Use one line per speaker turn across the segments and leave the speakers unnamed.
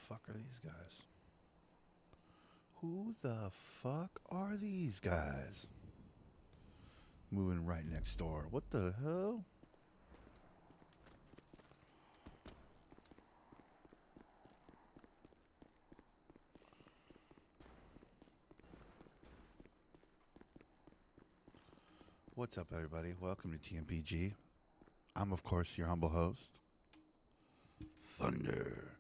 fuck are these guys? Who the fuck are these guys? Moving right next door. What the hell? What's up, everybody? Welcome to TMPG. I'm, of course, your humble host, Thunder.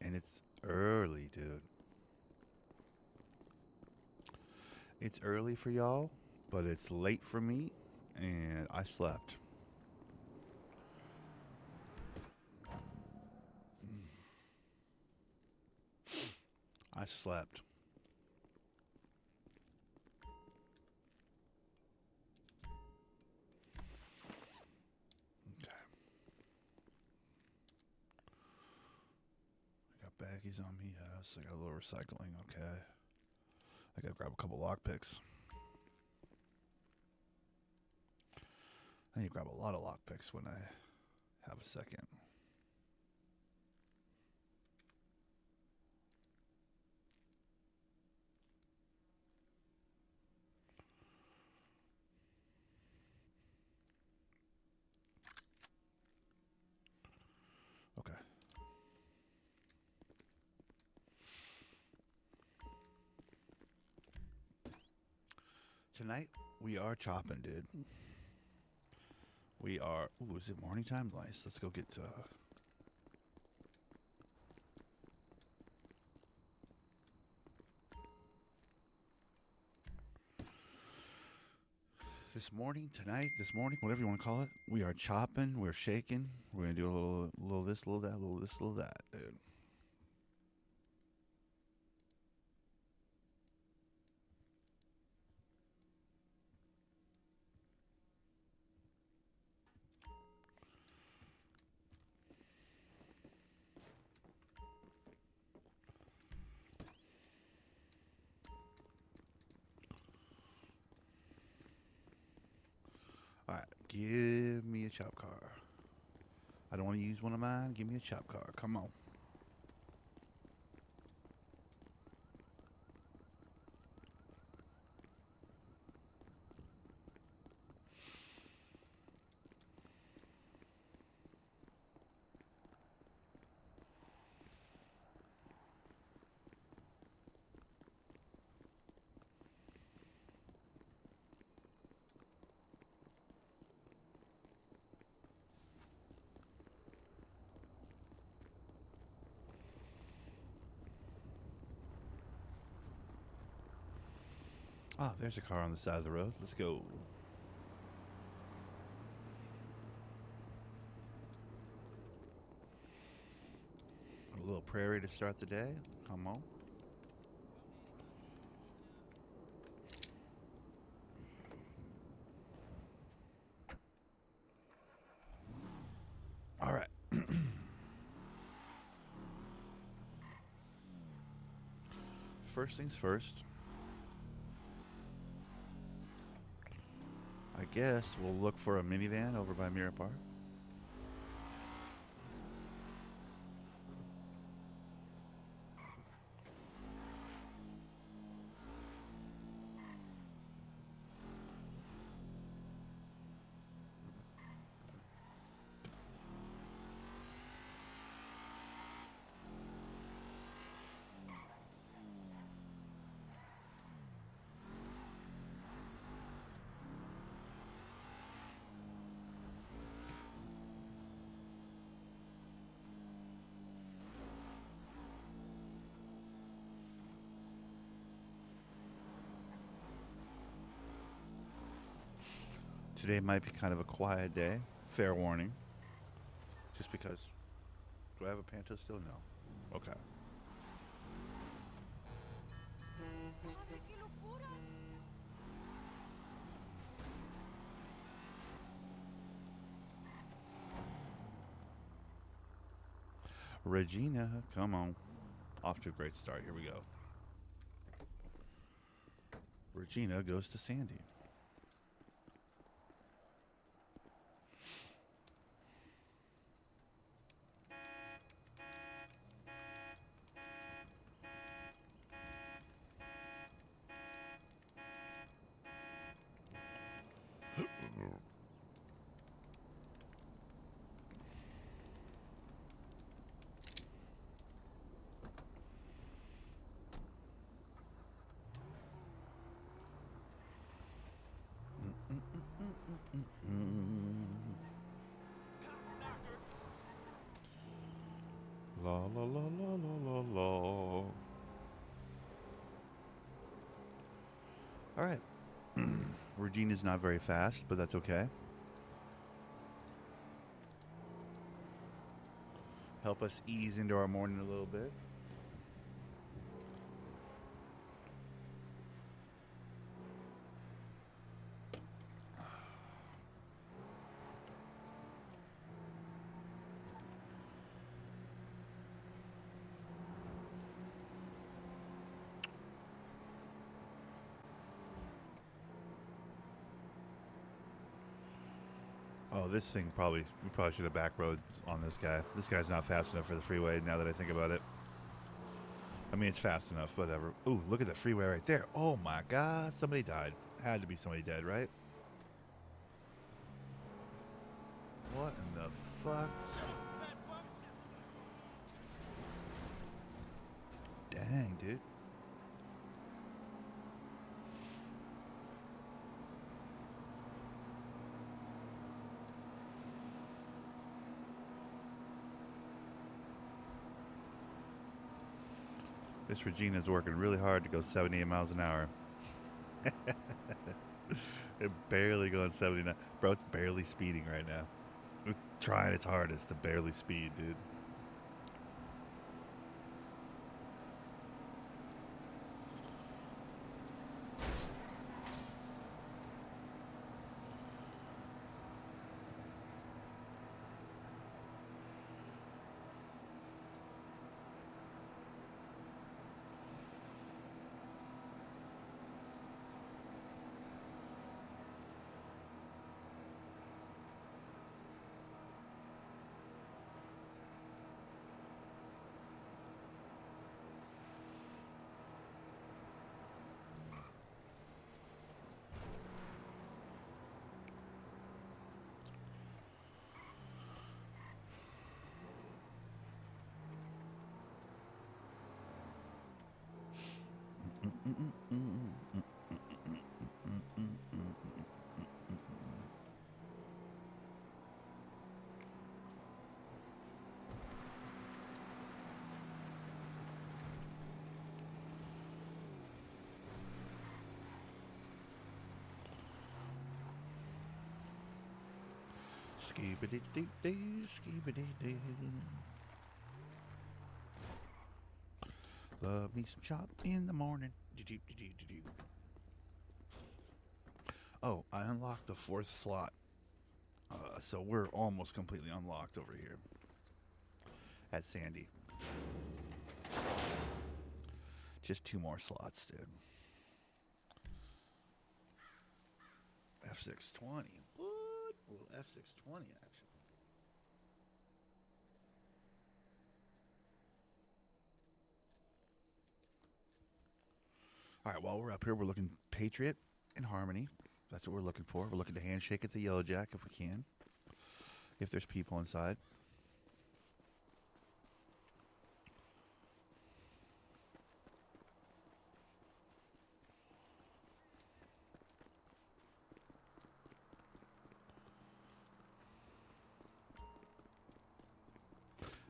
And it's early, dude. It's early for y'all, but it's late for me, and I slept. I slept. Okay. I got baggies on me, yes. I got a little recycling, okay. I gotta grab a couple lockpicks. I need to grab a lot of lockpicks when I have a second. Okay. Tonight, we are chopping, dude. We are... Ooh, is it morning time? Nice. Let's go get... This morning, tonight, this morning, whatever you want to call it, we are chopping, we're shaking. We're going to do a little this, little that, little this, little that, dude. Alright, give me a chop car. I don't want to use one of mine. Give me a chop car. Come on. Ah, there's a car on the side of the road. Let's go. A little prairie to start the day. Come on. All right. First things first. I guess we'll look for a minivan over by Mirror Park. Today might be kind of a quiet day. Fair warning. Just because. Do I have a panto still? No. Okay. Regina, come on. Off to a great start. Here we go. Regina goes to Sandy. La la la la la la la. All right. Regina's not very fast, but that's okay. Help us ease into our morning a little bit. Oh, this thing we probably should have back roads on this guy. This guy's not fast enough for the freeway now that I think about it. I mean, it's fast enough, whatever. Ooh, look at the freeway right there. Oh my God, somebody died. Had to be somebody dead, right? What in the fuck? Dang, dude. This Regina's working really hard to go 78 miles an hour. It barely going 79. Bro, it's barely speeding right now. It's trying its hardest to barely speed, dude. Skibidi-dee-dee, skibidi-dee. Love me some chop in the morning. Do-do-do-do-do-do. Oh, I unlocked the fourth slot. So we're almost completely unlocked over here at Sandy. Just 2 more slots, dude. F620. What? Well, F620 action. All right, while we're up here, we're looking Patriot and Harmony. That's what we're looking for. We're looking to handshake at the Yellow Jack if we can. If there's people inside.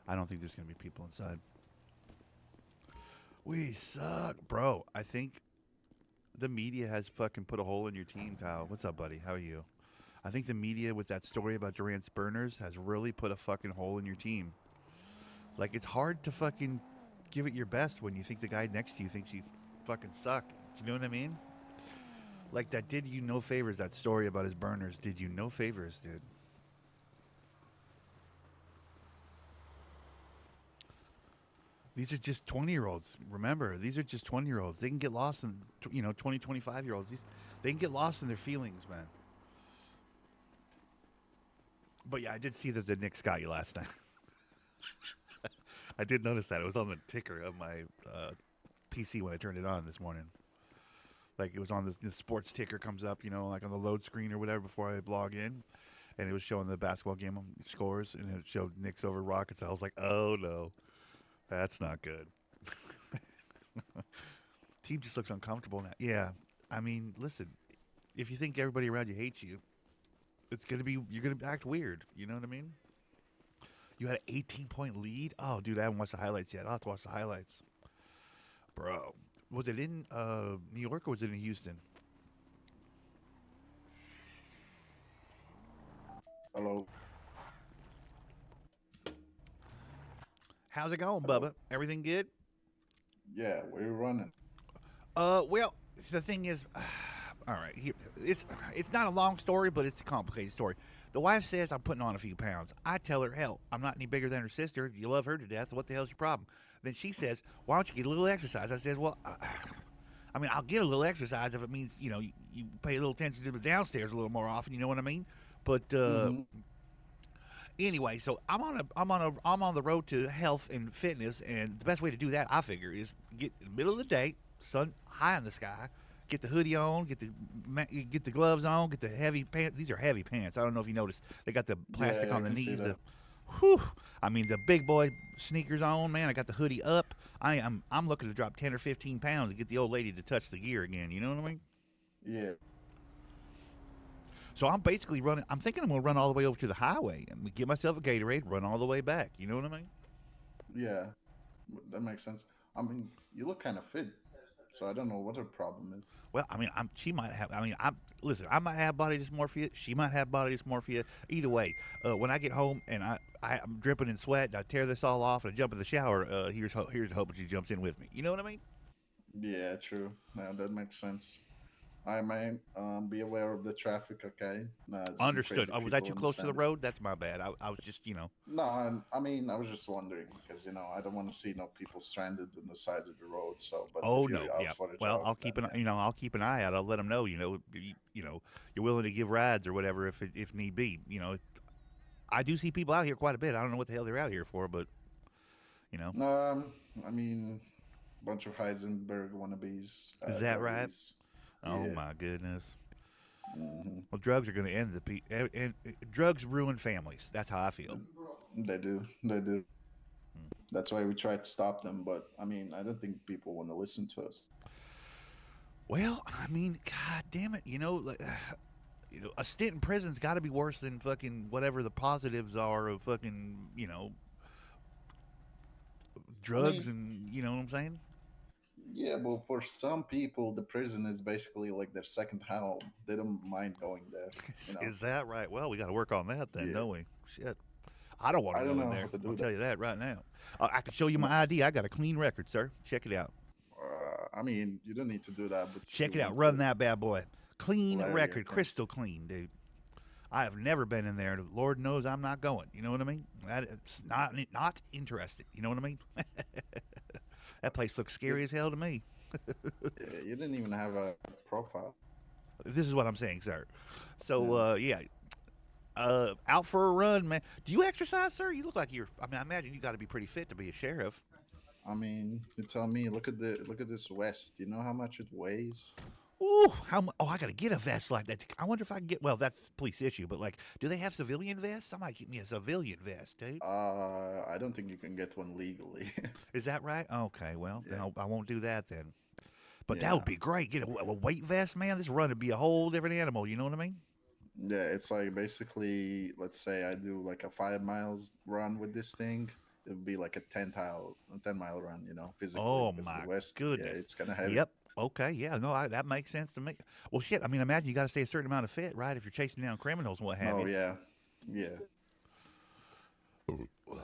I don't think there's going to be people inside. We suck. Bro, I think the media has fucking put a hole in your team, Kyle. What's up, buddy? How are you? I think the media with that story about Durant's burners has really put a fucking hole in your team. Like, it's hard to fucking give it your best when you think the guy next to you thinks you fucking suck. Do you know what I mean? Like, that did you no favors, that story about his burners. Did you no favors, dude. These are just 20-year-olds. Remember, these are just 20-year-olds. They can get lost in, 20, 25-year-olds. They can get lost in their feelings, man. But yeah, I did see that the Knicks got you last night. I did notice that. It was on the ticker of my PC when I turned it on this morning. Like it was on the sports ticker comes up, like on the load screen or whatever before I log in, and it was showing the basketball game scores, and it showed Knicks over Rockets. I was like, oh no, that's not good. Team just looks uncomfortable now. Yeah, I mean, listen, if you think everybody around you hates you, you're gonna act weird. You know what I mean? You had an 18-point lead. Oh, dude, I haven't watched the highlights yet. I'll have to watch the highlights, bro. Was it in New York or was it in Houston?
Hello.
How's it going,
Hello.
Bubba? Everything good?
Yeah, we're running.
Well, the thing is, all right, it's not a long story, but it's a complicated story. The wife says I'm putting on a few pounds. I tell her, hell, I'm not any bigger than her sister. You love her to death. So what the hell's your problem? Then she says, why don't you get a little exercise? I says, well, I mean, I'll get a little exercise if it means you pay a little attention to the downstairs a little more often. You know what I mean? But
Mm-hmm.
anyway, so I'm on the road to health and fitness, and the best way to do that, I figure, is get in the middle of the day, sun high in the sky, get the hoodie on, get the gloves on, get the heavy pants. These are heavy pants. I don't know if you noticed. They got the
Yeah,
plastic
yeah, I
on the
can see
knees.
that.
Whew, I mean the big boy sneakers on, man. I got the hoodie up. I'm looking to drop 10 or 15 pounds to get the old lady to touch the gear again. You know what I mean?
Yeah,
So I'm basically running. I'm thinking I'm gonna run all the way over to the highway and get myself a Gatorade, run all the way back. You know what I mean?
yeah, that makes sense. I mean, you look kind of fit, so I don't know what her problem is.
Well, I mean, she might have. I mean, listen. I might have body dysmorphia. She might have body dysmorphia. Either way, when I get home and I'm dripping in sweat, and I tear this all off and I jump in the shower. Here's hoping she jumps in with me. You know what I mean?
Yeah, true. No, that makes sense. I might be aware of the traffic, okay? Some
Understood.
crazy
Oh, was that
people
too
on the
close to the
center.
road? That's my bad. I was just
No, I mean, I was just wondering because, I don't want to see no people stranded on the side of the road. So, but
Oh
if you're
no,
out
yeah.
for a
Well,
jog, then yeah.
I'll keep an eye out. I'll let them know. You're willing to give rides or whatever if need be. I do see people out here quite a bit. I don't know what the hell they're out here for, but you know,
I mean, bunch of Heisenberg wannabes,
is that right?
druggies.
Oh
Yeah,
my goodness.
hmm
Well, drugs are going to end and drugs ruin families. That's how I feel.
they do. They do. That's why we try to stop them. But I mean, I don't think people want to listen to us.
Well, I mean, god damn it, a stint in prison's got to be worse than fucking whatever the positives are of fucking
I
drugs
mean,
and you know what I'm saying?
yeah, but for some people, the prison is basically like their second home. They don't mind going there. You know?
Is that right? Well, we got to work on that then,
Yeah.
don't we? Shit. I don't want
I
to
don't
go in
know how
there.
to
I'll
do that.
tell you that right now. I can show you
No,
my ID. I got a clean record, sir. Check it out.
I mean, you don't need to do that, but if you
Check it out.
want
Run
to,
that bad boy. Clean
Larry,
record.
okay.
Crystal clean, dude. I have never been in there. Lord knows I'm not going. You know what I mean? It's not interested. You know what I mean? That place looks
You,
scary as hell to me.
yeah, you didn't even have a profile.
This is what I'm saying, sir. So
Yeah.
yeah, out for a run, man. Do you exercise, sir? You look like you're. I mean, I imagine you got to be pretty fit to be a sheriff.
I mean, you tell me. Look at this vest. You know how much it weighs?
Ooh, Oh, I got to get a vest like that. I wonder if I can get. Well, that's a police issue, but like, do they have civilian vests? I might get me a civilian vest, dude.
I don't think you can get one legally.
Is that right? Okay, well, then
Yeah,
I won't do that then. But that
yeah,
would be great. Get a weight vest, man. This run would be a whole different animal. You know what I mean?
yeah. It's like basically, let's say I do like a 5 miles run with this thing. It would be like a 10 mile run. Physically
Oh
because the
my
West, yeah,
goodness.
it's kind of heavy.
Yep. Okay. Yeah. No, that makes sense to me. Well, shit. I mean, imagine you got to stay a certain amount of fit, right? If you're chasing down criminals and what have
Oh
you.
yeah, yeah.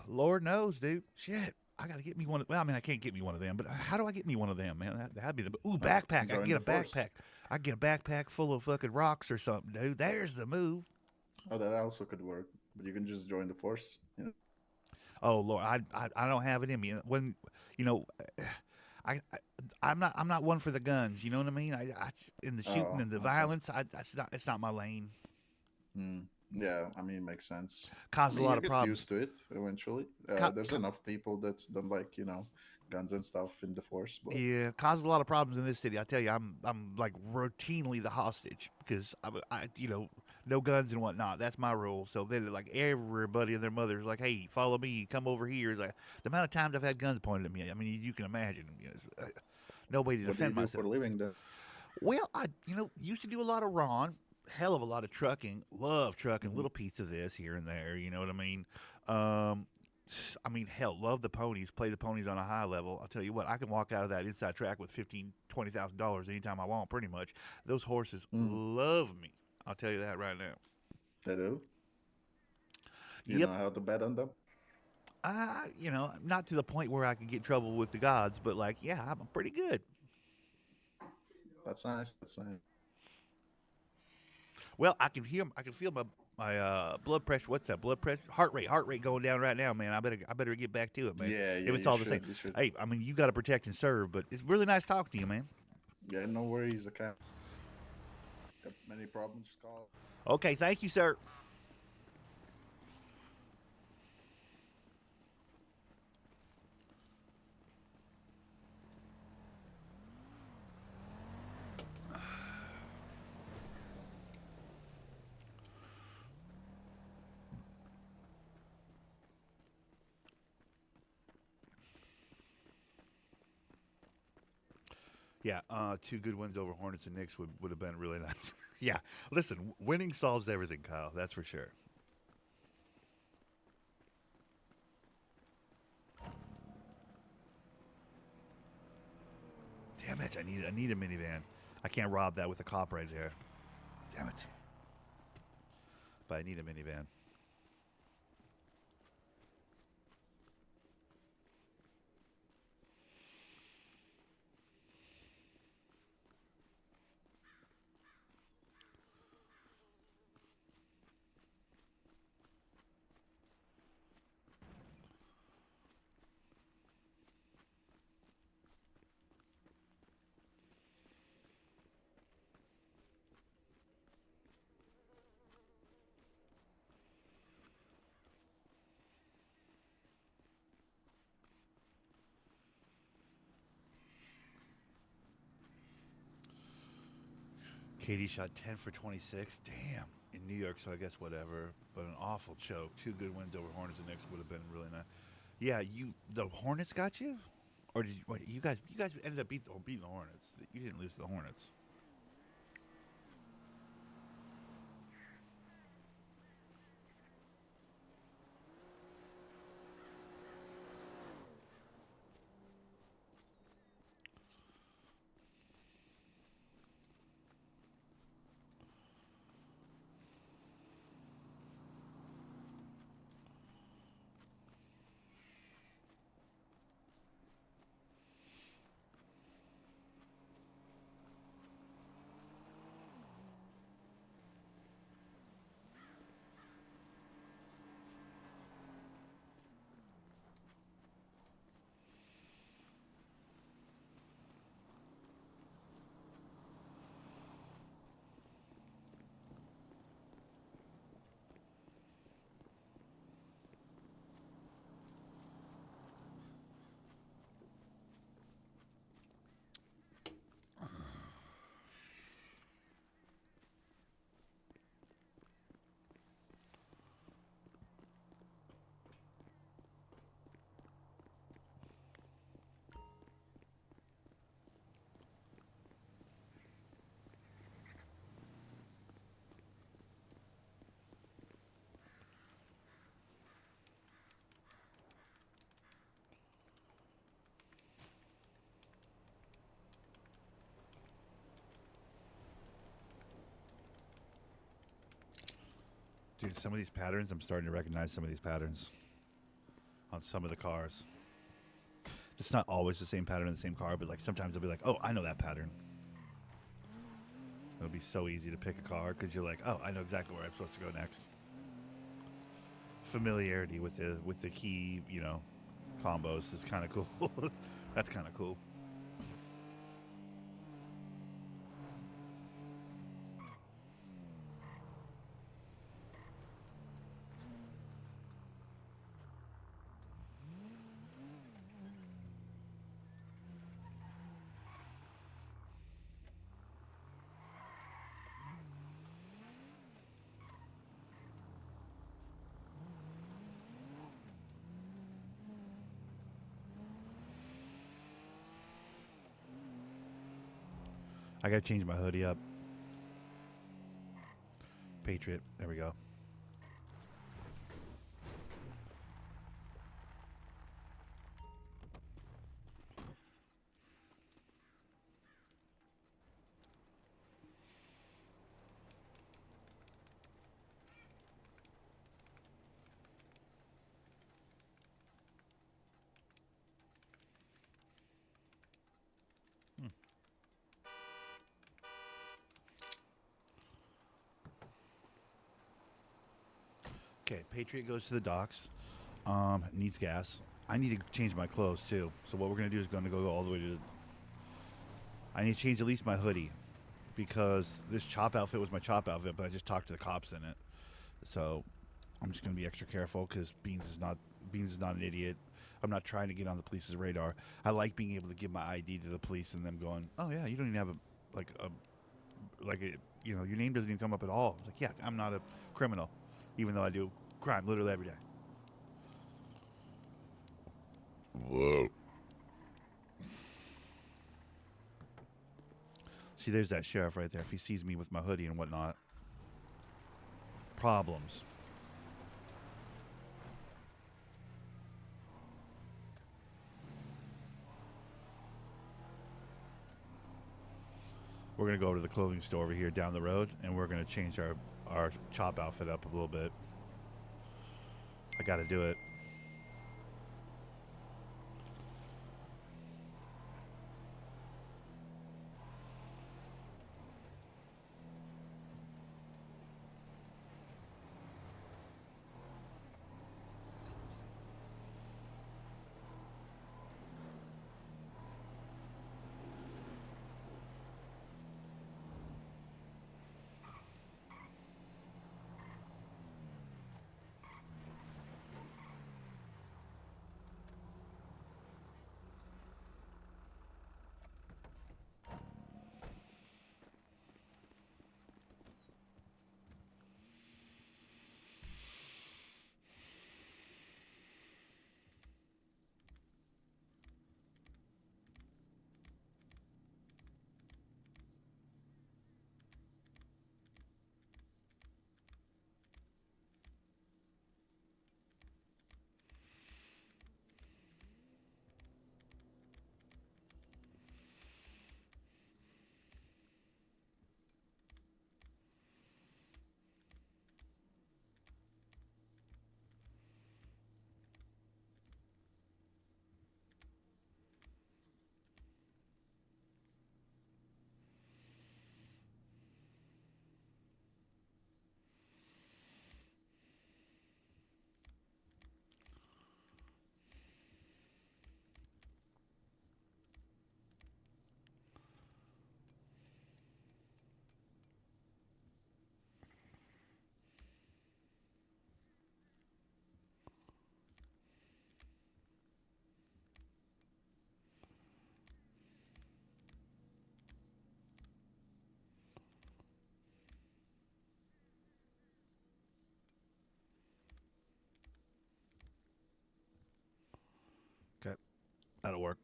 Lord knows, dude. Shit. I got to get me one. Well, I mean, I can't get me one of them, but how do I get me one of them, man? That'd be the. Ooh, backpack. I can
Join
get
the
a
force.
backpack. I can get a backpack full of fucking rocks or something, dude. There's the move.
Oh, that also could work. But you can just join the force.
Oh Lord, I don't have it in me. When you know, I, I I'm not one for the guns. You know what I mean? I in the shooting
Oh,
and the
I see.
violence, it's not my lane.
Hmm. Yeah, I mean, makes sense. I
Causes a
mean,
lot
you
of
get
problems.
used to it eventually.
Co-
There's
co-
enough people that don't like, guns and stuff in the force, but
Yeah, causes a lot of problems in this city. I tell you, I'm like routinely the hostage because no guns and whatnot. That's my rule. So then, like everybody and their mother's like, "Hey, follow me, come over here." It's like the amount of times I've had guns pointed at me. I mean, you can imagine. Nobody to
what do you
defend
do for
myself.
a living then?
Well, I used to do a lot of Ron, hell of a lot of trucking. Love trucking,
Hmm.
little piece of this here and there. You know what I mean? Um, I mean, hell, love the ponies. Play the ponies on a high level. I'll tell you what, I can walk out of that inside track with $15,000, $20,000 anytime I want. Pretty much, those horses
Mm,
love me. I'll tell you that right now.
they do. You
Yep.
know how to bet on them?
Not to the point where I could get in trouble with the gods, but like, yeah, I'm pretty good.
That's nice. That's nice.
Well, I can feel my blood pressure. What's that? Blood pressure, heart rate going down right now, man. I better get back to it, man.
Yeah,
If
yeah,
it's
you
all the same.
should. You should.
Hey, I mean, you got to protect and serve, but it's really nice talking to you, man.
Yeah, no worries. Okay. Got many problems, just call.
Okay, thank you, sir. Yeah, two good wins over Hornets and Knicks would have been really nice. Yeah, listen, winning solves everything, Kyle. That's for sure. Damn it, I need a minivan. I can't rob that with a cop right there. Damn it. But I need a minivan. Katie shot 10 for 26. Damn. In New York, so I guess whatever. But an awful choke. Two good wins over Hornets and Knicks would have been really nice. Yeah, the Hornets got you, or did you, what, you guys ended up beating the Hornets? You didn't lose to the Hornets. Dude, some of these patterns, I'm starting to recognize some of these patterns on some of the cars. It's not always the same pattern in the same car, but like sometimes I'll be like, oh, I know that pattern. It'll be so easy to pick a car because you're like, oh, I know exactly where I'm supposed to go next. Familiarity with the key, combos is kind of cool. That's kind of cool. I gotta change my hoodie up. Patriot. There we go. Okay, Patriot goes to the docks. Needs gas. I need to change my clothes too. So what we're gonna do is gonna go all the way to. I need to change at least my hoodie because this chop outfit was my chop outfit, but I just talked to the cops in it. So I'm just gonna be extra careful because Beans is not an idiot. I'm not trying to get on the police's radar. I like being able to give my ID to the police and them going, "Oh yeah, you don't even have your name doesn't even come up at all." It's like, yeah, I'm not a criminal, even though I do crime literally every day. Whoa. See, there's that sheriff right there. If he sees me with my hoodie and whatnot, problems. We're going to go over to the clothing store over here down the road, and we're going to change our chop outfit up a little bit. I got to do it. Okay, that'll work.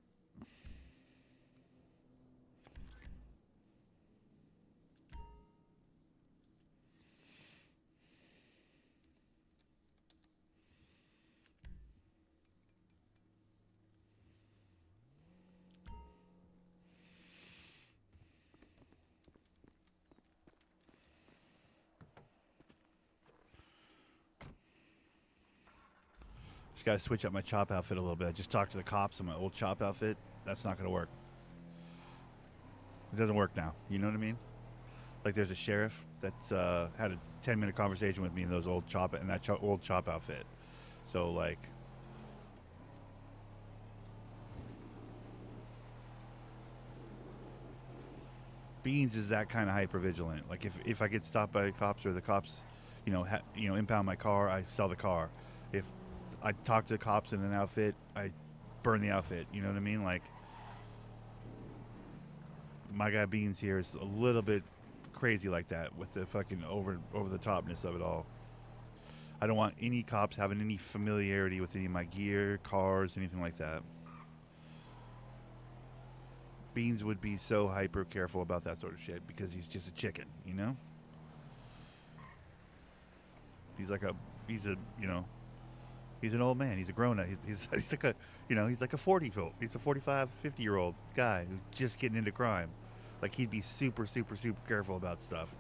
Just got to switch up my chop outfit a little bit. I just talked to the cops in my old chop outfit. That's not going to work. It doesn't work now. You know what I mean? Like there's a sheriff that's had a 10-minute conversation with me in those old old chop outfit. So like, Beans is that kind of hyper vigilant. Like if I get stopped by the cops or the cops, impound my car, I sell the car. If I talk to the cops in an outfit, I burn the outfit. You know what I mean? Like my guy Beans here is a little bit crazy like that with the fucking over the topness of it all. I don't want any cops having any familiarity with any of my gear, cars, anything like that. Beans would be so hyper careful about that sort of shit because he's just a chicken, you know. He's like a he's a you know he's an old man. He's a grown up. He's like a he's like a 40 he's a 45, 50-year-old guy who's just getting into crime. Like he'd be super super super careful about stuff.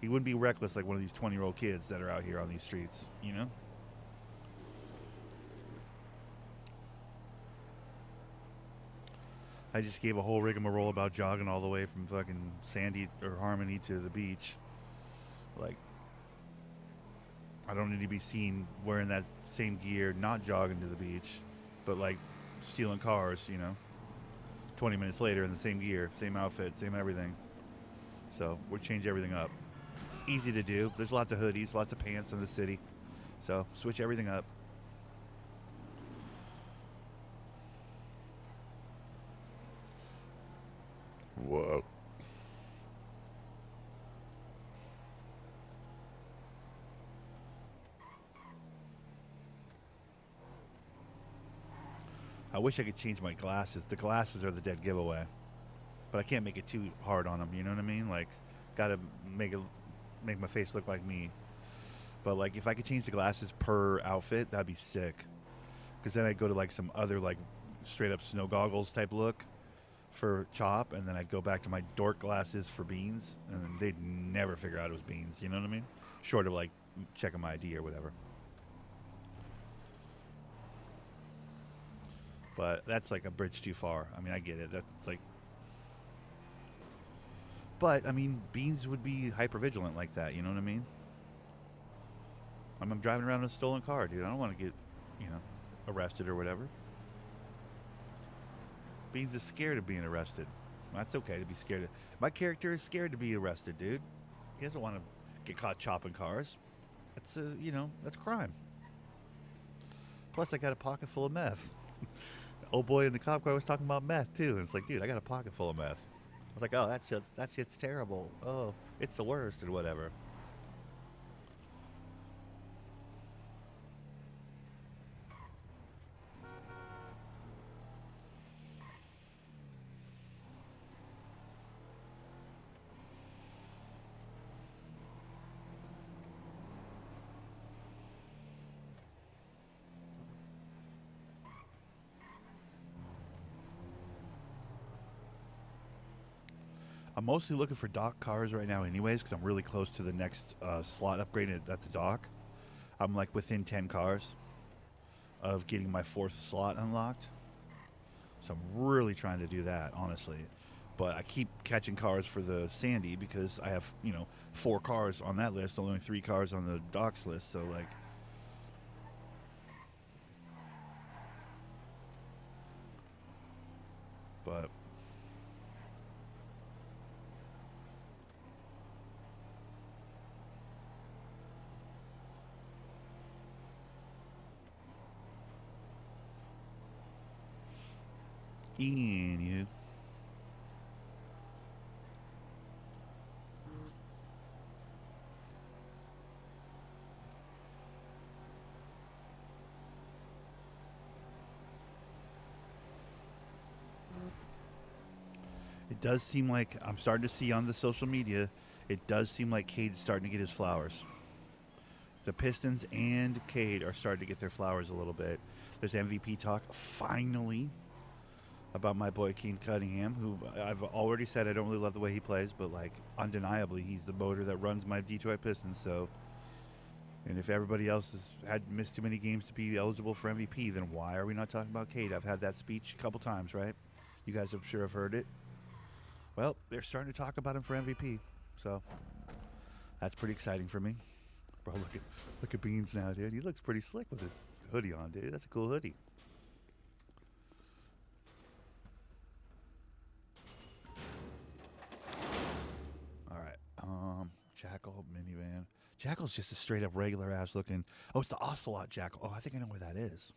He wouldn't be reckless like one of these 20-year-old kids that are out here on these streets, you know. I just gave a whole rigmarole about jogging all the way from fucking Sandy or Harmony to the beach. Like, I don't need to be seen wearing that same gear, not jogging to the beach, but like stealing cars, 20 minutes later in the same gear, same outfit, same everything. So we'll change everything up. Easy to do. There's lots of hoodies, lots of pants in the city. So switch everything up. Whoa. I wish I could change my glasses. The glasses are the dead giveaway. But I can't make it too hard on them, you know what I mean? Like, gotta make my face look like me. But like, if I could change the glasses per outfit, that'd be sick. Because then I'd go to like some other like straight up snow goggles type look for Chop, and then I'd go back to my dork glasses for Beans, and they'd never figure out it was Beans. You know what I mean? Short of like checking my ID or whatever. But that's like a bridge too far. I mean, I get it. That's like, but I mean, Beans would be hyper vigilant like that. You know what I mean? I'm driving around in a stolen car, dude. I don't want to get, arrested or whatever. Beans is scared of being arrested. That's okay to be scared. My character is scared to be arrested, dude. He doesn't want to get caught chopping cars. That's that's crime. Plus, I got a pocket full of meth. Old boy in the cop car was talking about meth too, and it's like, dude, I got a pocket full of meth. I was like, oh, that shit's terrible. Oh, it's the worst, and whatever. I'm mostly looking for dock cars right now, anyways, because I'm really close to the next slot upgrade at the dock. I'm like within 10 cars of getting my fourth slot unlocked. So I'm really trying to do that, honestly. But I keep catching cars for the Sandy because I have, 4 cars on that list, only 3 cars on the docks list. So, like, but anywho. It does seem like I'm starting to see on the social media, it does seem like Cade's starting to get his flowers. The Pistons and Cade are starting to get their flowers a little bit. There's MVP talk, finally, about my boy Cade Cunningham, who I've already said I don't really love the way he plays, but, like, undeniably, he's the motor that runs my Detroit Pistons, so... And if everybody else has had missed too many games to be eligible for MVP, then why are we not talking about Cade? I've had that speech a couple times, right? You guys, I'm sure, have heard it. Well, they're starting to talk about him for MVP, so that's pretty exciting for me. Bro, look at Beans now, dude. He looks pretty slick with his hoodie on, dude. That's a cool hoodie. All right, Jackal minivan. Jackal's just a straight up regular ass looking. Oh, it's the Ocelot Jackal. Oh, I think I know where that is.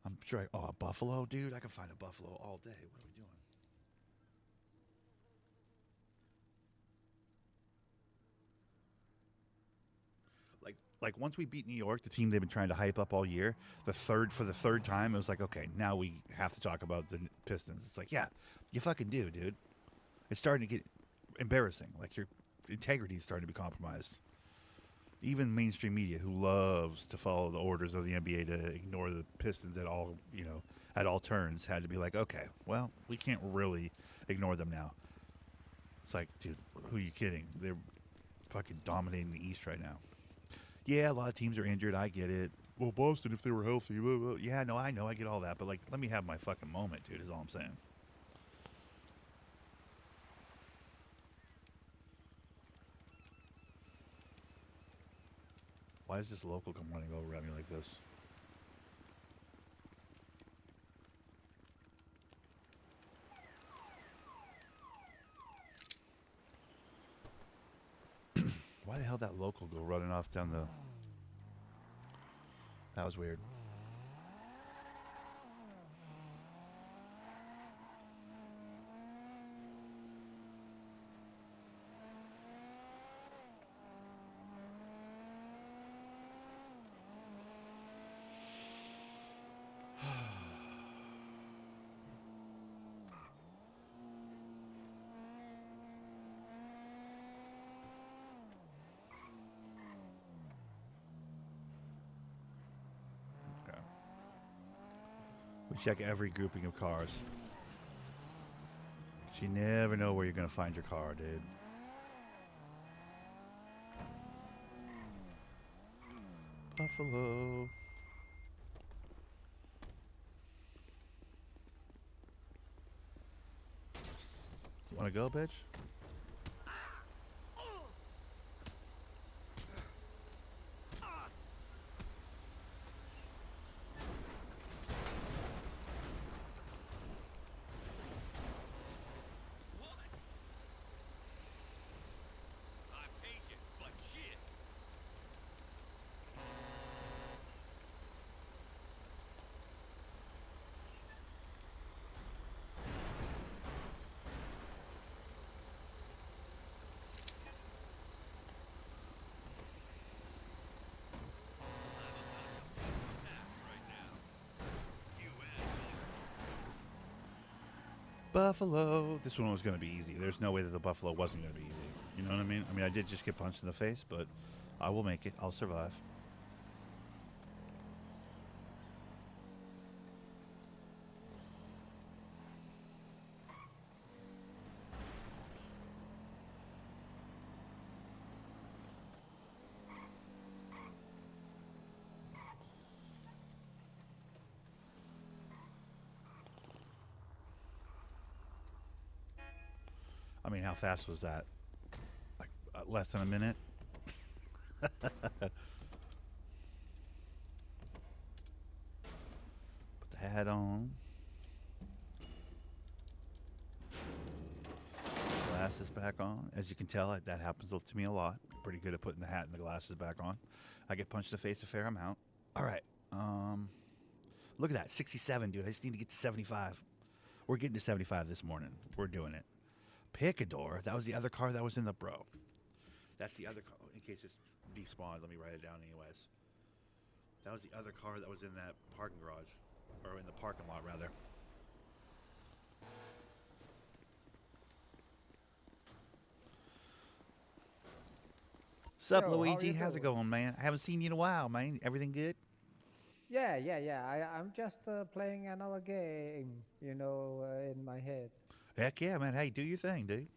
I'm sure. Oh, a buffalo, dude. I can find a buffalo all day. What are we doing? Like once we beat New York, the team they've been trying to hype up all year, for the third time, it was like, okay, now we have to talk about the Pistons. It's like, yeah, you fucking do, dude. It's starting to get embarrassing. Like your integrity is starting to be compromised. Even mainstream media, who loves to follow the orders of the NBA to ignore the Pistons at all, at all turns, had to be like, okay, well, we can't really ignore them now. It's like, dude, who are you kidding? They're fucking dominating the East right now. Yeah, a lot of teams are injured. I get it. Well, Boston, if they were healthy, blah, blah. Yeah, no, I know, I get all that, but like, let me have my fucking moment, dude. Is all I'm saying. Why does this local come running over at me like this? Why the hell that local go running off down the? That was weird. Okay. We check every grouping of cars. 'Cause you never know where you're gonna find your car, dude. Buffalo. Wanna go, bitch?
I'm patient, but shit.
Buffalo. This one was going to be easy. There's no way that the Buffalo wasn't going to be easy. You know what I mean? I mean, I did just get punched in the face, but I will make it. I'll survive. I mean, how fast was that? Like less than a minute? Put the hat on. Glasses back on. As you can tell, that happens to me a lot. Pretty good at putting the hat and the glasses back on. I get punched in the face a fair amount. All right. Look at that. 67, dude. I just need to get to 75. We're getting to 75 this morning. We're doing it. Picador. That was the other car that was in the bro. That's the other car. In case it's despawned, let me write it down anyways. That was the other car that was in that parking garage. Or in the parking lot, rather. Sup,
Yo, how are
Luigi?
you
How's it
doing?
going, man? I haven't seen you in a while, man. Everything good?
Yeah. I'm just playing another game, in my head.
Heck yeah, man. Hey, do your thing, dude.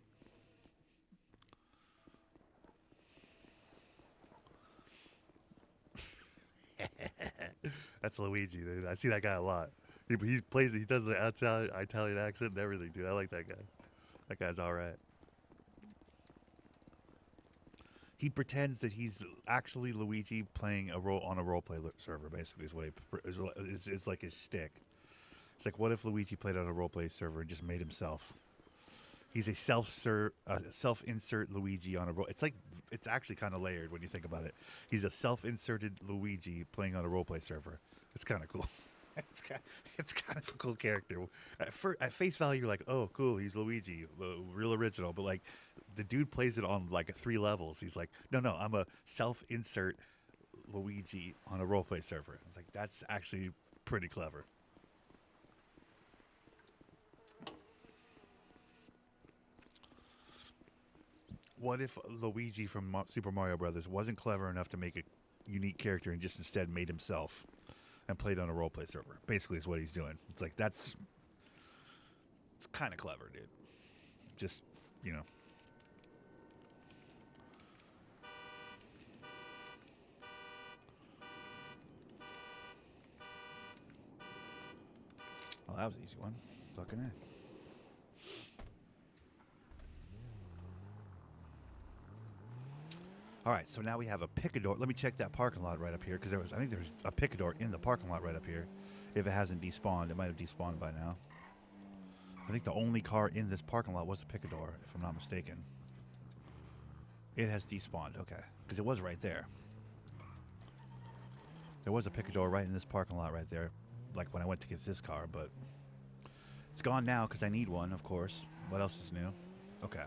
That's Luigi, dude. I see that guy a lot. He plays. He does the Italian accent and everything, dude. I like that guy. That guy's all right. He pretends that he's actually Luigi playing a role on a roleplay server. Basically, is what is like his shtick. It's like, what if Luigi played on a roleplay server and just made himself? He's a self-insert Luigi on a role. It's like it's actually kind of layered when you think about it. He's a self-inserted Luigi playing on a roleplay server. It's kind of cool. It's kind of a cool character. At face value, you're like, oh, cool, he's Luigi, real original. But like, the dude plays it on like 3 levels. He's like, no, I'm a self-insert Luigi on a roleplay server. It's like, that's actually pretty clever. What if Luigi from Super Mario Brothers wasn't clever enough to make a unique character and just instead made himself and played on a roleplay server? Basically, is what he's doing. It's like, it's kind of clever, dude. Just, you know. Well, that was an easy one. Fucking A. All right, so now we have a picador. Let me check that parking lot right up here, because I think there's a picador in the parking lot right up here. If it hasn't despawned, it might have despawned by now. I think the only car in this parking lot was a picador, if I'm not mistaken. It has despawned, okay, because it was right there. There was a picador right in this parking lot right there, like when I went to get this car, but it's gone now because I need one, of course. What else is new? Okay.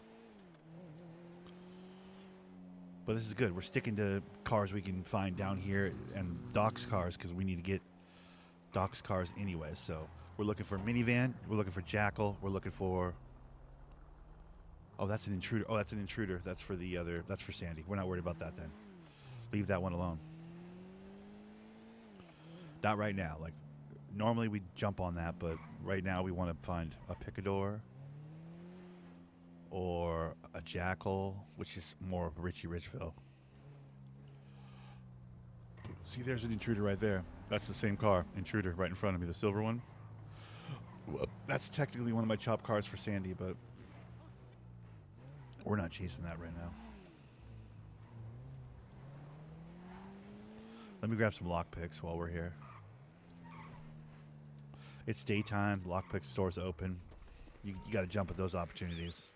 But this is good. We're sticking to cars we can find down here and Doc's cars because we need to get Doc's cars anyway. So we're looking for minivan. We're looking for Jackal. We're looking for... Oh, that's an intruder. Oh, that's an intruder. That's for the other... That's for Sandy. We're not worried about that then. Leave that one alone. Not right now. Like, normally we jump on that, but right now we want to find a picador or a Jackal, which is more of Richie Richville. See, there's an intruder right there. That's the same car, intruder, right in front of me, the silver one. Well, that's technically one of my chop cars for Sandy, but we're not chasing that right now. Let me grab some lockpicks while we're here. It's daytime, lockpick store's open. You got to jump at those opportunities.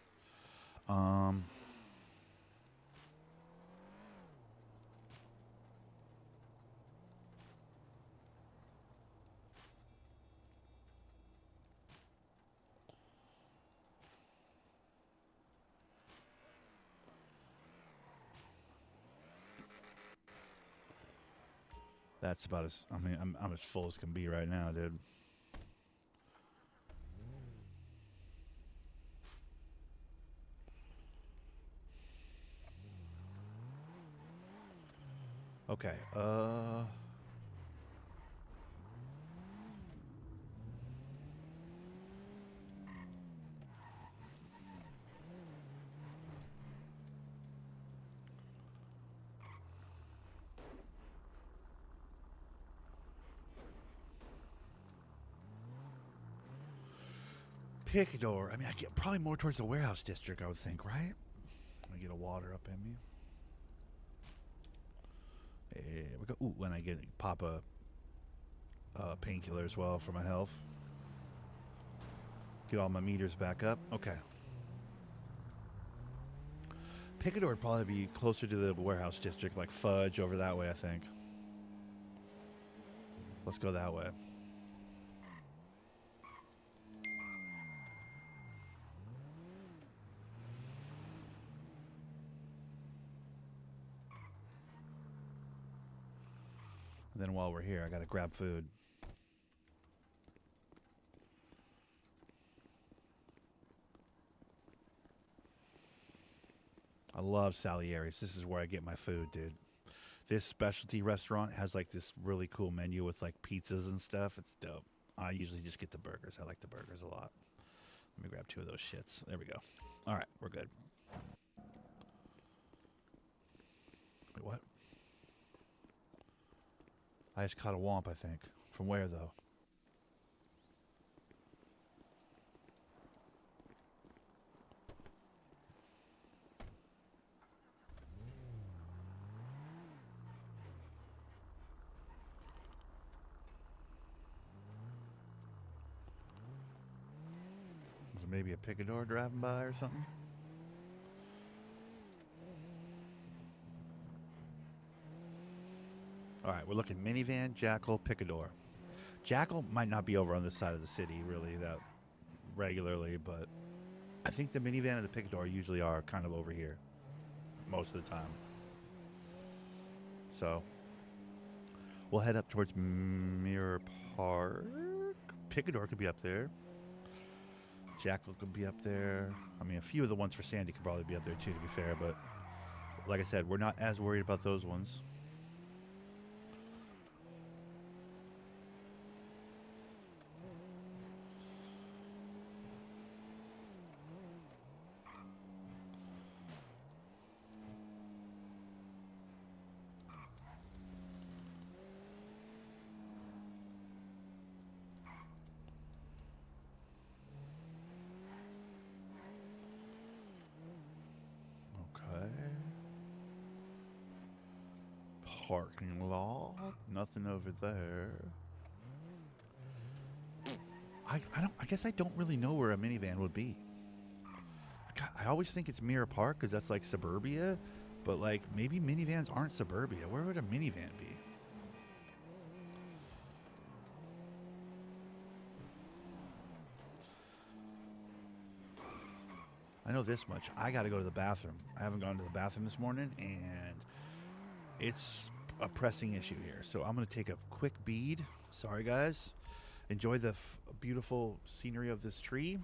That's about as... I mean, I'm as full as can be right now, dude. Okay, Picador. I mean, I get probably more towards the warehouse district, I would think, right? I get a water up in me. There we go. Ooh, when I get pop a painkiller as well for my health. Get all my meters back up. Okay. Picador would probably be closer to the warehouse district, like Fudge over that way, I think. Let's go that way. And then while we're here, I gotta grab food. I love Salieri's. This is where I get my food, dude. This specialty restaurant has like this really cool menu with like pizzas and stuff. It's dope. I usually just get the burgers. I like the burgers a lot. Let me grab 2 of those shits. There we go. All right, we're good. Wait, what? I just caught a womp, I think. From where, though? Was it maybe a picador driving by or something? All right, we're looking minivan, Jackal, picador. Jackal might not be over on this side of the city really that regularly, but I think the minivan and the picador usually are kind of over here most of the time. So We'll head up towards Mirror Park. Picador could be up there. Jackal could be up there. I mean, a few of the ones for Sandy could probably be up there too, to be fair. But like I said, we're not as worried about those ones. Parking lot, nothing over there. I guess I don't really know where a minivan would be. I always think it's Mirror Park because that's like suburbia, but like maybe minivans aren't suburbia. Where would a minivan be? I know this much. I got to go to the bathroom. I haven't gone to the bathroom this morning, and it's a pressing issue here. So I'm going to take a quick bead. Sorry, guys. Enjoy the beautiful scenery of this tree.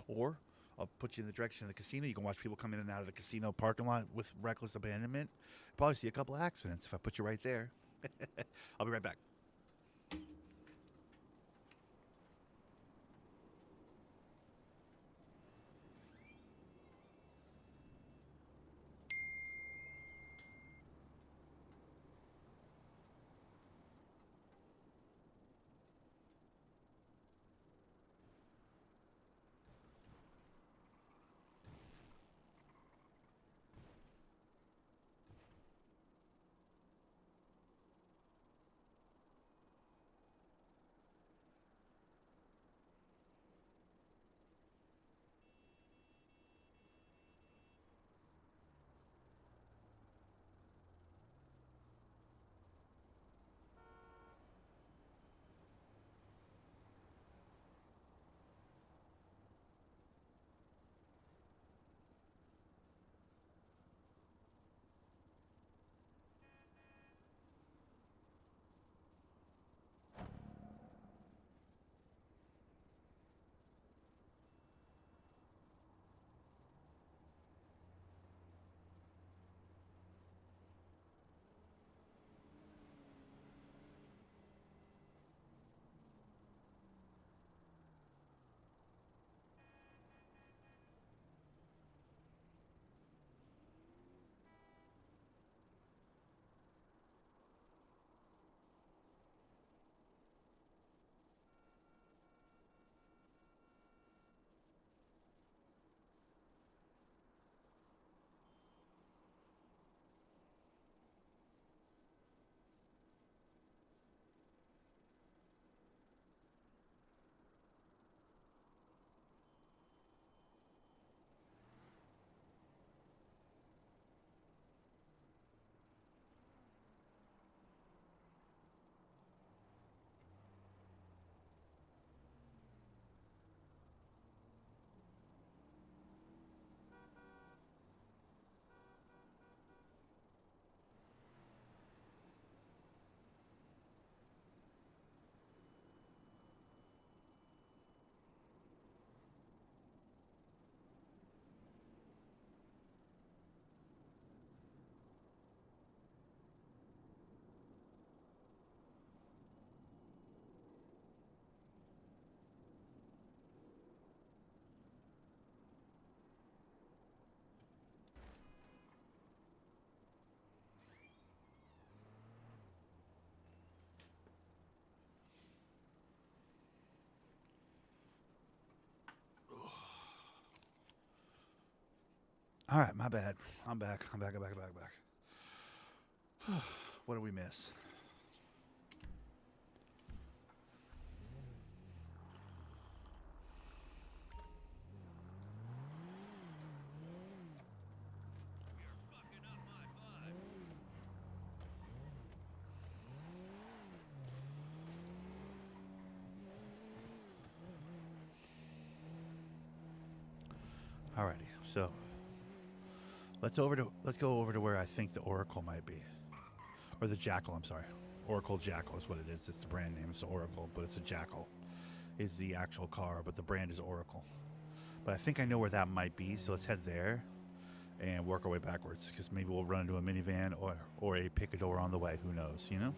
Or I'll put you in the direction of the casino. You can watch people come in and out of the casino parking lot with reckless abandonment. Probably see a couple of accidents if I put you right there. I'll be right back. All right, my bad. I'm back. I'm back. What did we miss?
Fucking up my vibe.
Alrighty, so Let's go over to where I think the Oracle might be, or the Jackal. I'm sorry, Oracle Jackal is what it is. It's the brand name. It's the Oracle, but it's a Jackal. Is the actual car, but the brand is Oracle. But I think I know where that might be. So let's head there and work our way backwards, because maybe we'll run into a minivan or a picador on the way. Who knows? You know.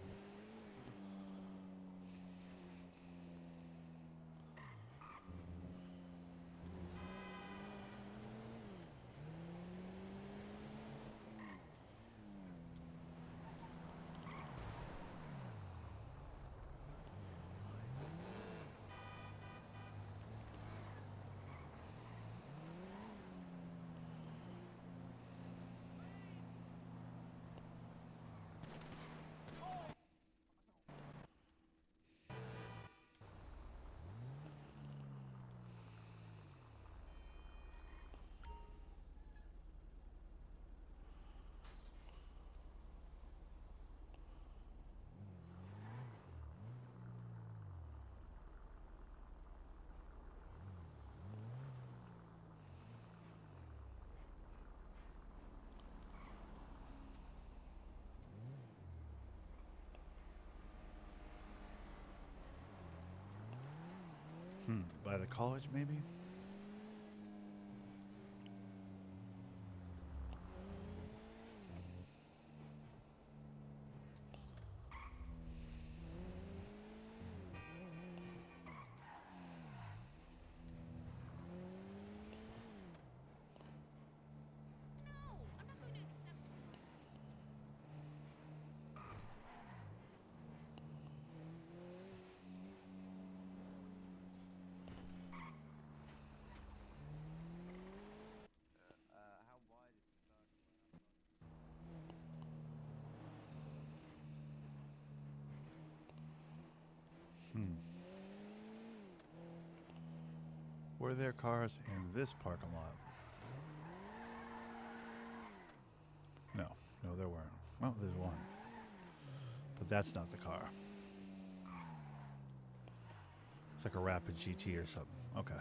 By the college, maybe? Were there cars in this parking lot? No, there weren't. Well, there's one. But that's not the car. It's like a Rapid GT or something. Okay.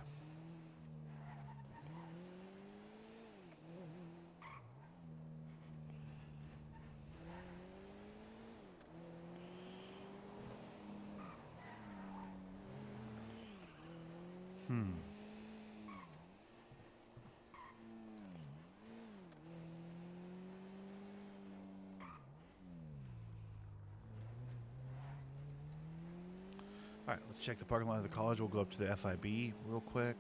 All right, let's check the parking lot of the college. We'll go up to the FIB real quick.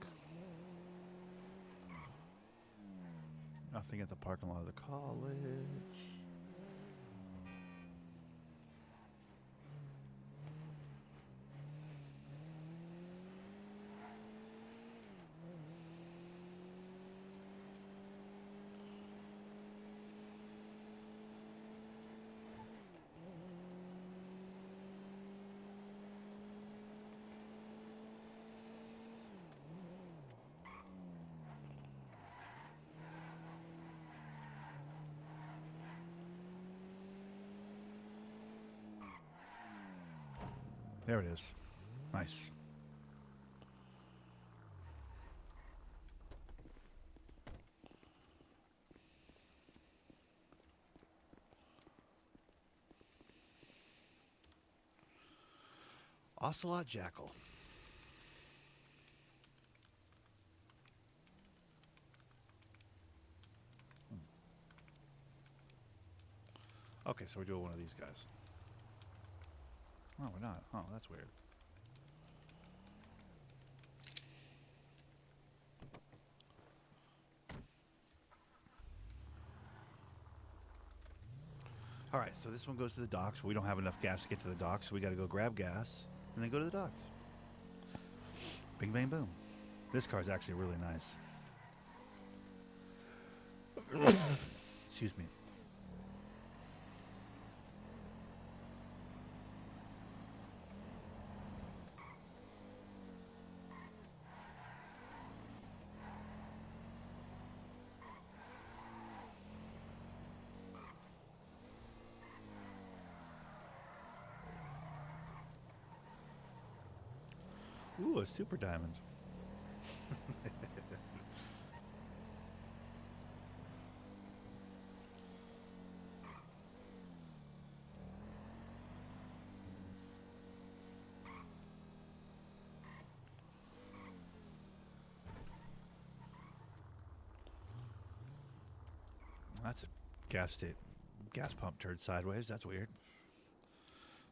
Nothing at the parking lot of the college. There it is. Nice. Ocelot Jackal. Okay, so we're doing one of these guys. No, we're not. Oh, that's weird. All right, so this one goes to the docks. We don't have enough gas to get to the docks, so we got to go grab gas and then go to the docks. Bing, bang, boom. This car's actually really nice. Excuse me. Ooh, a super diamond. That's a gas pump turned sideways. That's weird.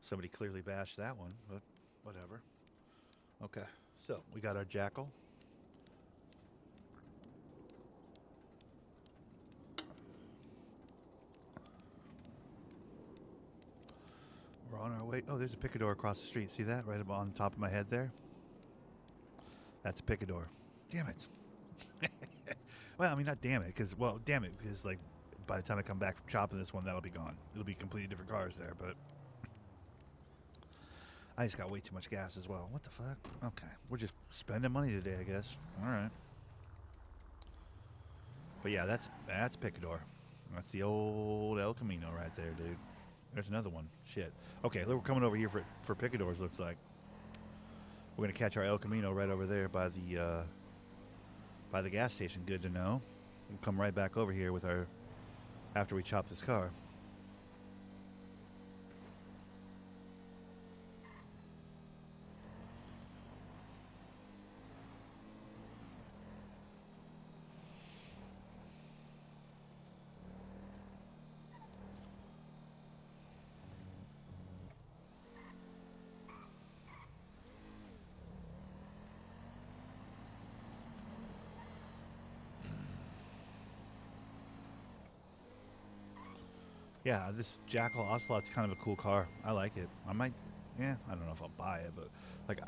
Somebody clearly bashed that one, but whatever. Okay, so we got our jackal. We're on our way. Oh, there's a picador across the street. See that right on top of my head there? That's a picador. Damn it. Well, I mean, not damn it, damn it, because like by the time I come back from chopping this one, that'll be gone. It'll be completely different cars there, but I just got way too much gas as well. What the fuck? Okay, we're just spending money today, I guess. All right. But yeah, that's picador. That's the old El Camino right there, dude. There's another one. Shit. Okay, we're coming over here for picadors. Looks like we're gonna catch our El Camino right over there by the gas station. Good to know. We'll come right back over here with our after we chop this car. Yeah, this Jackal Ocelot's kind of a cool car. I like it. I might, I don't know if I'll buy it, but like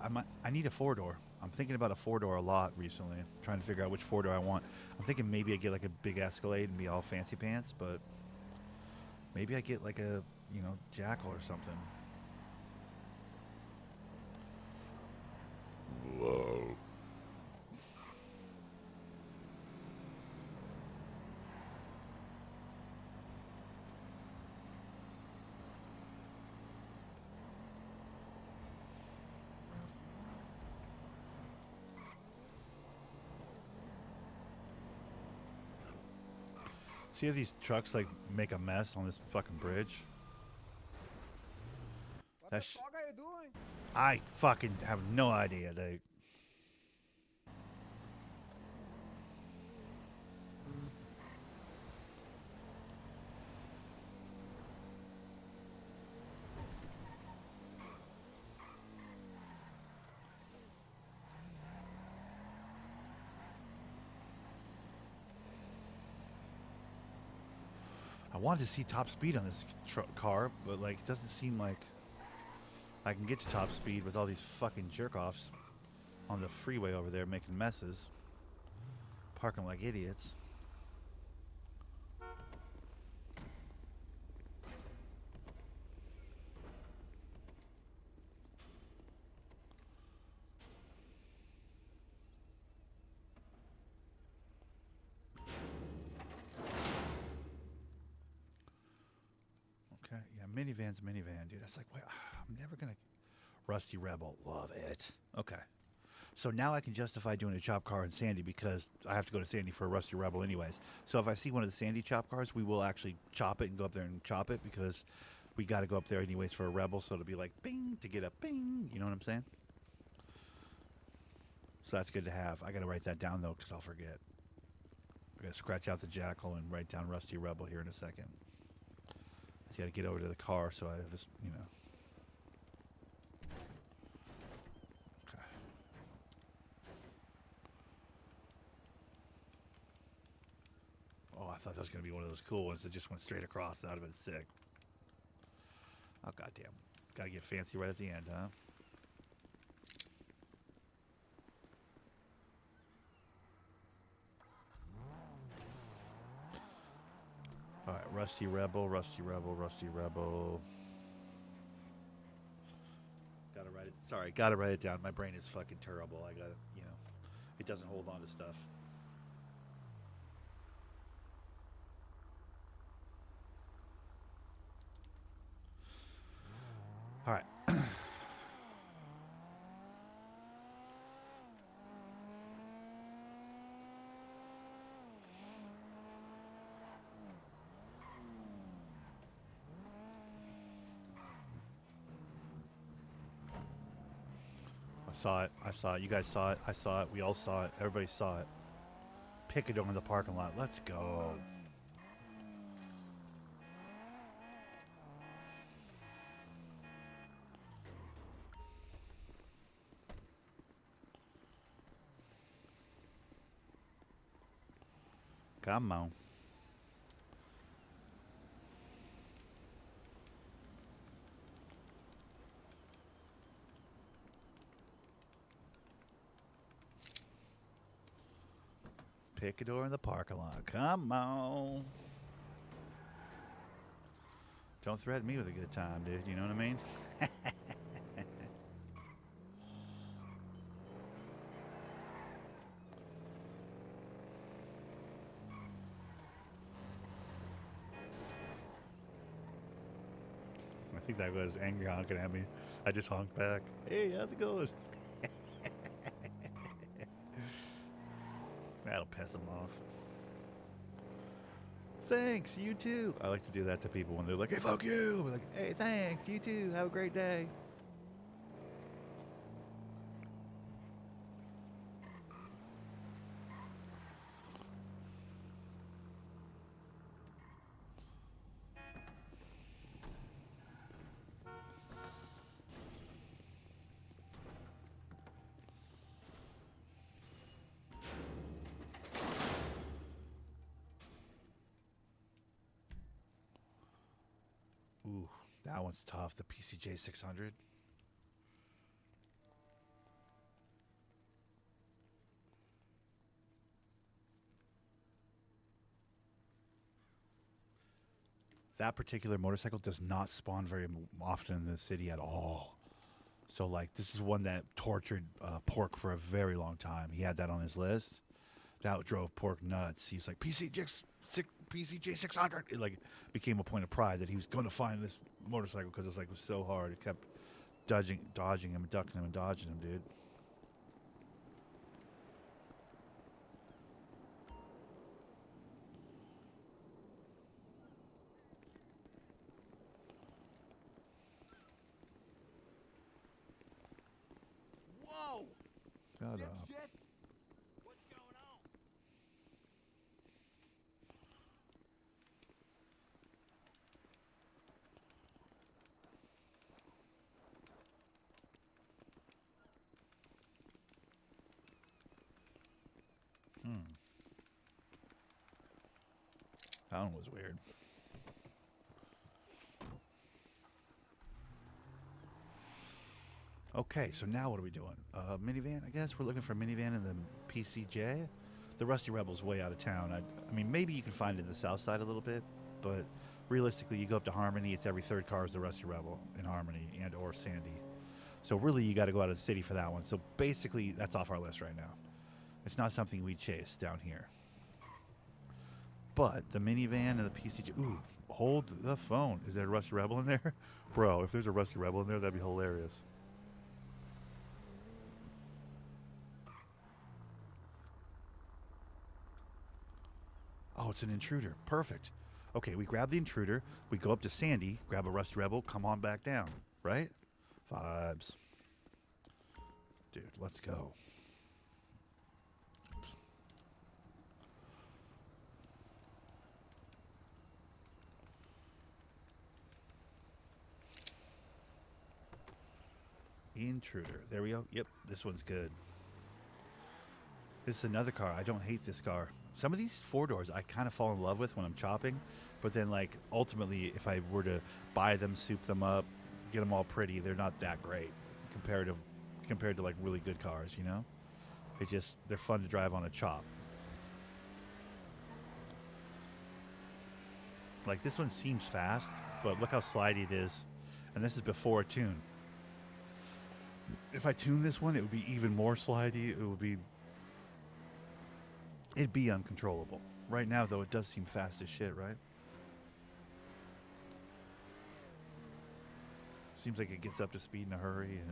I need a 4-door. I'm thinking about a 4-door a lot recently. I'm trying to figure out which 4-door I want. I'm thinking maybe I get like a big Escalade and be all fancy pants, but maybe I get like a, Jackal or something. Whoa. See how these trucks like make a mess on this fucking bridge?
What the fuck are you doing?
I fucking have no idea, dude. I wanted to see top speed on this car, but like it doesn't seem like I can get to top speed with all these fucking jerk-offs on the freeway over there making messes, parking like idiots. Okay, yeah, minivan's minivan, dude. That's like, wait, I'm never gonna. Rusty Rebel, love it. Okay, so now I can justify doing a chop car in Sandy because I have to go to Sandy for a Rusty Rebel anyways. So if I see one of the Sandy chop cars, we will actually chop it and go up there and chop it because we got to go up there anyways for a Rebel. So it'll be like bing to get a bing. You know what I'm saying? So that's good to have. I got to write that down though because I'll forget. I got to scratch out the Jackal and write down Rusty Rebel here in a second. I got to get over to the car, so I just, Okay. Oh, I thought that was going to be one of those cool ones that just went straight across. That would have been sick. Oh, goddamn. Got to get fancy right at the end, huh? All right, Rusty Rebel, Rusty Rebel, Rusty Rebel. Gotta write it. Sorry, gotta write it down. My brain is fucking terrible. I gotta, it doesn't hold on to stuff. All right. Saw it. I saw it. You guys saw it. I saw it. We all saw it. Everybody saw it. Picador in the parking lot. Let's go. Come on. Picador in the parking lot. Come on. Don't threaten me with a good time, dude. You know what I mean? I think that was angry honking at me. I just honked back. Hey, how's it going? That'll piss them off. Thanks, you too. I like to do that to people when they're like, hey, fuck you. I'm like, hey, thanks, you too. Have a great day. Ooh, that one's tough. The PCJ 600. That particular motorcycle does not spawn very often in the city at all. So, like, this is one that tortured Pork for a very long time. He had that on his list. That drove Pork nuts. He's like, PCJ 600. It, like, became a point of pride that he was going to find this motorcycle because it was so hard. It kept dodging him, ducking him, and dodging him, dude.
Whoa!
Shut up.
Dipshit! What's going on?
That one was weird. Okay, so now what are we doing? Minivan, I guess. We're looking for a minivan in the PCJ. The Rusty Rebel's way out of town. I mean, maybe you can find it in the south side a little bit, but realistically, you go up to Harmony, it's every third car is the Rusty Rebel in Harmony and or Sandy. So really, you got to go out of the city for that one. So basically, that's off our list right now. It's not something we chase down here. But the minivan and the PCJ... Ooh, hold the phone. Is there a Rusty Rebel in there? Bro, if there's a Rusty Rebel in there, that'd be hilarious. Oh, it's an intruder. Perfect. Okay, we grab the intruder. We go up to Sandy, grab a Rusty Rebel, come on back down. Right? Vibes. Dude, let's go. Intruder. There we go. Yep, this one's good. This is another car. I don't hate this car. Some of these four doors I kind of fall in love with when I'm chopping, but then like ultimately if I were to buy them, soup them up, get them all pretty, they're not that great compared to like really good cars, you know? They're fun to drive on a chop. Like this one seems fast, but look how slidey it is. And this is before tune. If I tune this one, it would be even more slidey. It'd be uncontrollable. Right now, though, it does seem fast as shit, right? Seems like it gets up to speed in a hurry, and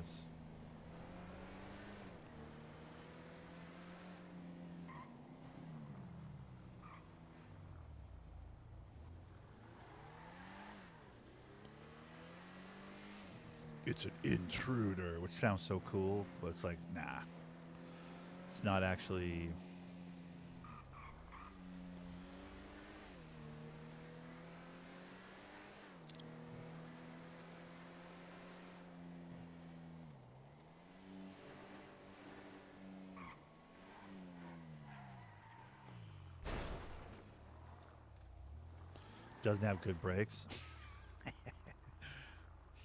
it's an intruder, which sounds so cool, but it's like, nah. It's not actually... Doesn't have good brakes.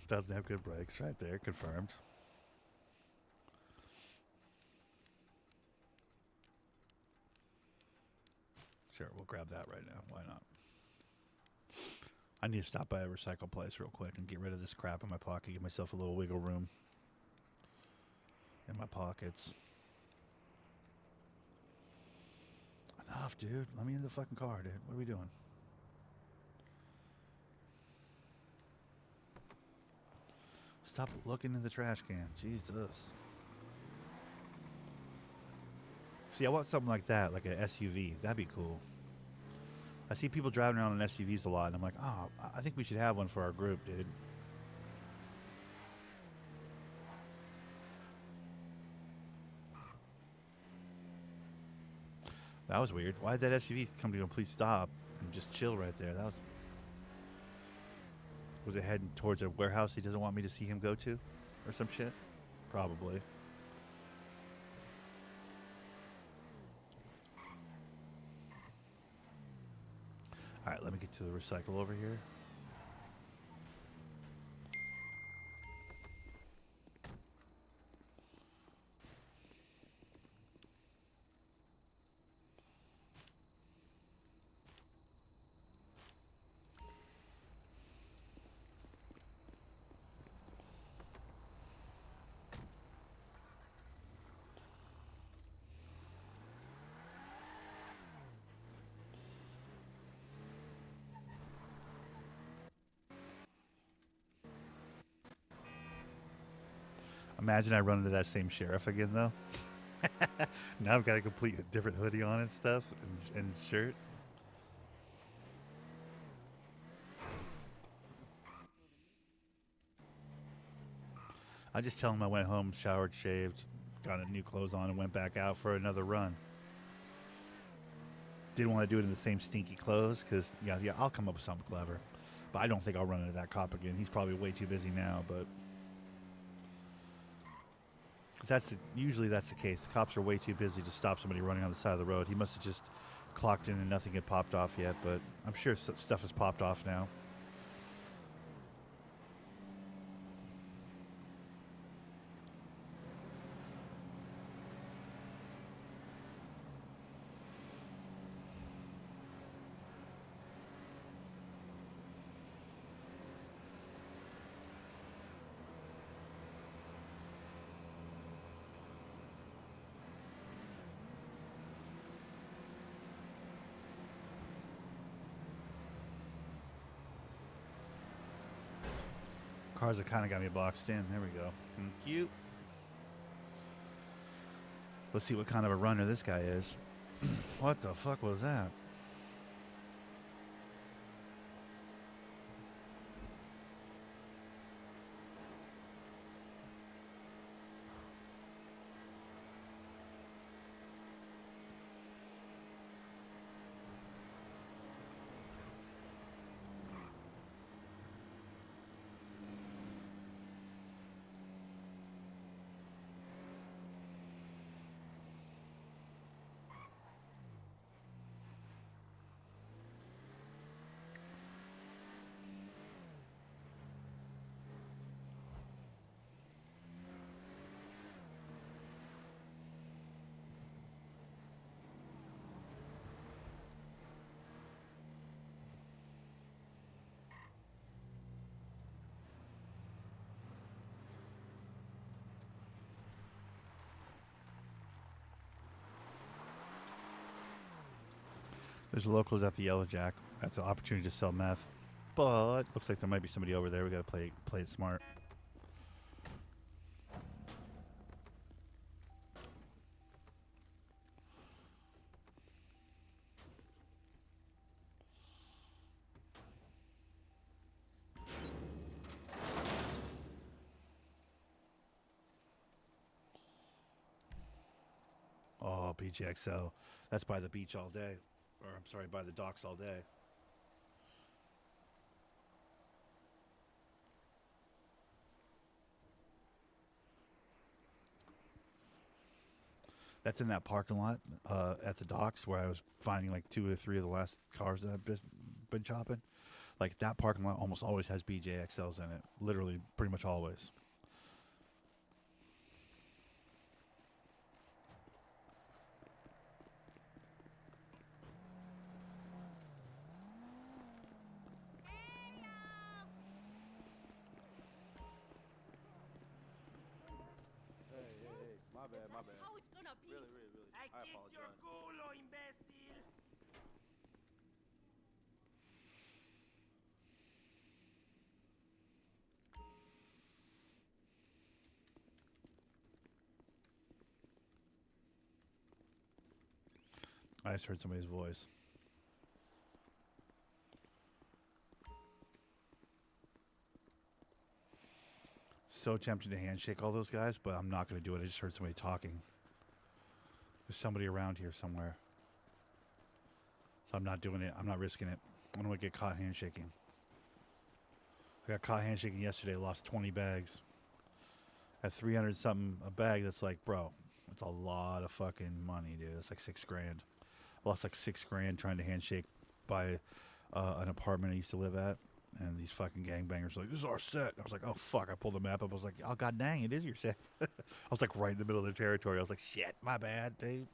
Doesn't have good brakes. Right there, confirmed. Sure, we'll grab that right now. Why not? I need to stop by a recycle place real quick and get rid of this crap in my pocket. Give myself a little wiggle room in my pockets. Enough, dude. Let me in the fucking car, dude. What are we doing? Stop looking in the trash can. Jesus. See, I want something like that, like an SUV. That'd be cool. I see people driving around in SUVs a lot, and I'm like, oh, I think we should have one for our group, dude. That was weird. Why did that SUV come to a complete stop and just chill right there? That was it heading towards a warehouse he doesn't want me to see him go to, or some shit? Probably. All right, let me get to the recycle over here. Imagine I run into that same sheriff again, though. Now I've got a complete different hoodie on and stuff, and shirt. I just tell him I went home, showered, shaved, got a new clothes on, and went back out for another run. Didn't want to do it in the same stinky clothes because, yeah, I'll come up with something clever. But I don't think I'll run into that cop again. He's probably way too busy now, but... Usually that's the case. The cops are way too busy to stop somebody running on the side of the road. He must have just clocked in and nothing had popped off yet, but I'm sure stuff has popped off now. Cars have kind of got me boxed in. There we go. Thank you. Let's see what kind of a runner this guy is. What the fuck was that? There's locals at the Yellow Jack. That's an opportunity to sell meth. But looks like there might be somebody over there. We gotta play it smart. Oh, BGXL. That's by the beach all day. Or, I'm sorry, by the docks all day. That's in that parking lot at the docks where I was finding like 2 or 3 of the last cars that I've been chopping. Like that parking lot almost always has BJXLs in it. Literally, pretty much always.
Hey, my bad, my bad.
How it's gonna be?
Really.
I
I
kicked your
apologize.
culo, imbécil.
I just heard somebody's voice. So tempted to handshake all those guys, but I'm not going to do it. I just heard somebody talking. There's somebody around here somewhere. So I'm not doing it. I'm not risking it. I don't want to get caught handshaking. I got caught handshaking yesterday, lost 20 bags. At 300 something a bag, that's like, bro, that's a lot of fucking money, dude. That's like $6,000. I lost like $6,000 trying to handshake by an apartment I used to live at. And these fucking gangbangers were like, this is our set. I was like, oh, fuck. I pulled the map up. I was like, oh, god dang, it is your set. I was like right in the middle of their territory. I was like, shit, my bad, dude.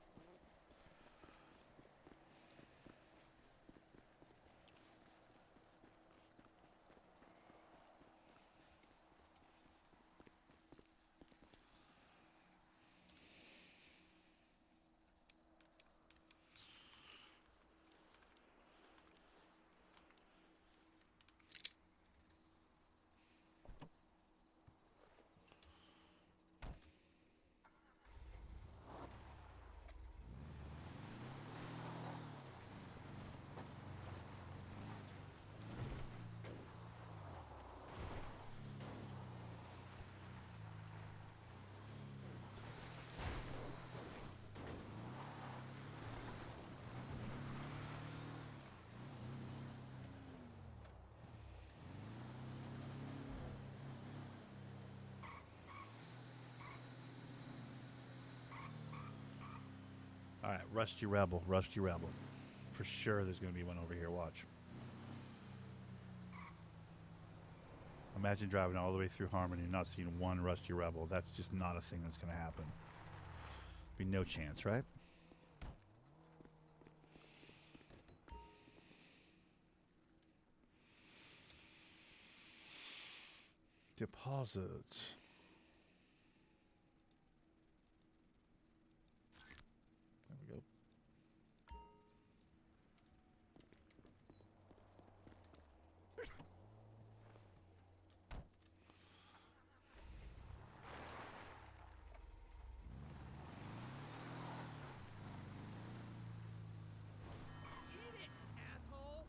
All right, Rusty Rebel. For sure there's going to be one over here. Watch. Imagine driving all the way through Harmony and not seeing one Rusty Rebel. That's just not a thing that's going to happen. Be no chance, right? Deposits. There we go.
Eat it, asshole.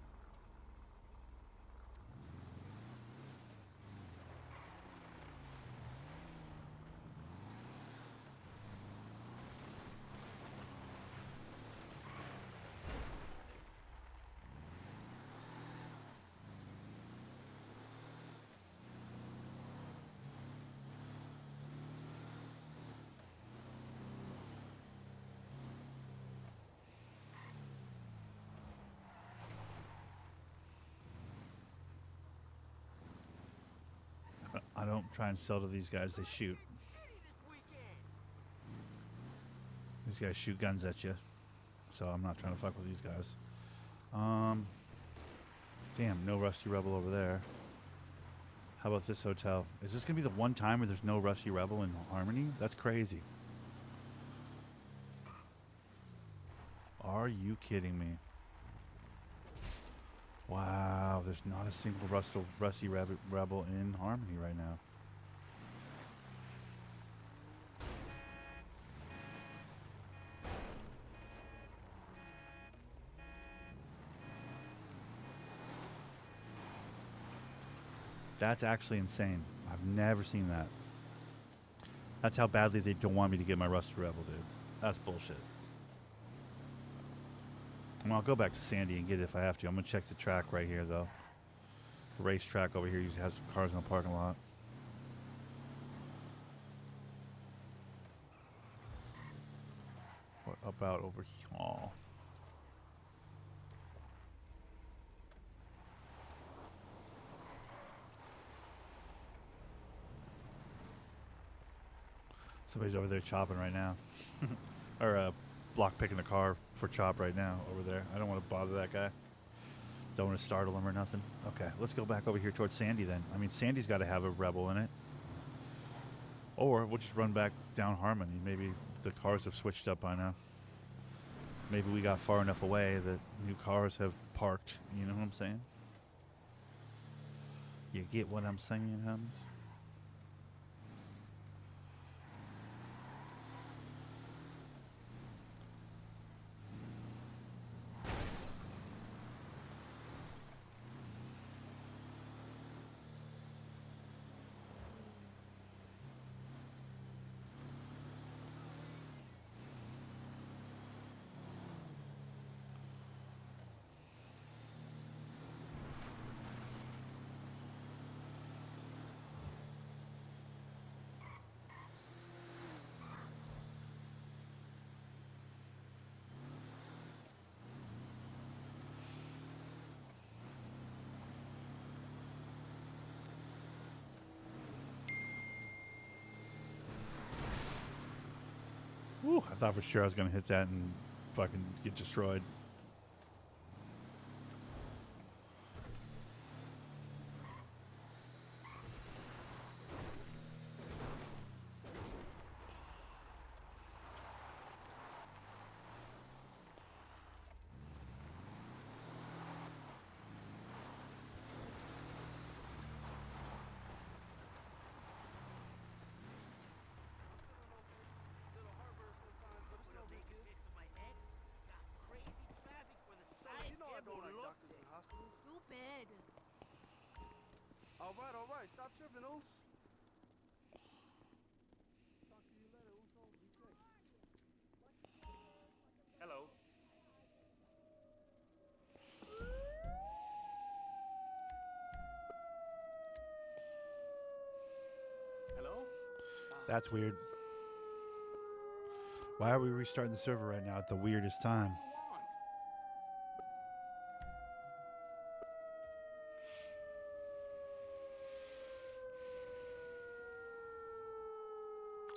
I don't try and sell to these guys. They shoot.
City this weekend.
These guys shoot guns at you. So I'm not trying to fuck with these guys. Damn, no Rusty Rebel over there. How about this hotel? Is this going to be the one time where there's no Rusty Rebel in Harmony? That's crazy. Are you kidding me? Wow, there's not a single Rusty Rebel in Harmony right now. That's actually insane. I've never seen that. That's how badly they don't want me to get my Rusty Rebel, dude. That's bullshit. Well, I'll go back to Sandy and get it if I have to. I'm going to check the track right here, though. The racetrack over here usually has some cars in the parking lot. What about over here? Somebody's over there chopping right now. Or block picking the car for chop right now over there. I don't want to bother that guy. Don't want to startle him or nothing. Okay, let's go back over here towards Sandy then. I mean, Sandy's got to have a rebel in it. Or we'll just run back down Harmony. Maybe the cars have switched up by now. Maybe we got far enough away that new cars have parked. You know what I'm saying? You get what I'm saying, Hums? Whew, I thought for sure I was going to hit that and fucking get destroyed.
With a big fix of my ex, got crazy traffic for the side.
You know I don't like doctors and hospitals.
Stupid.
All right. Stop tripping, Oos. Talk to you later, Uso. Be safe. Hello. Hello?
That's weird. Why are we restarting the server right now at the weirdest time?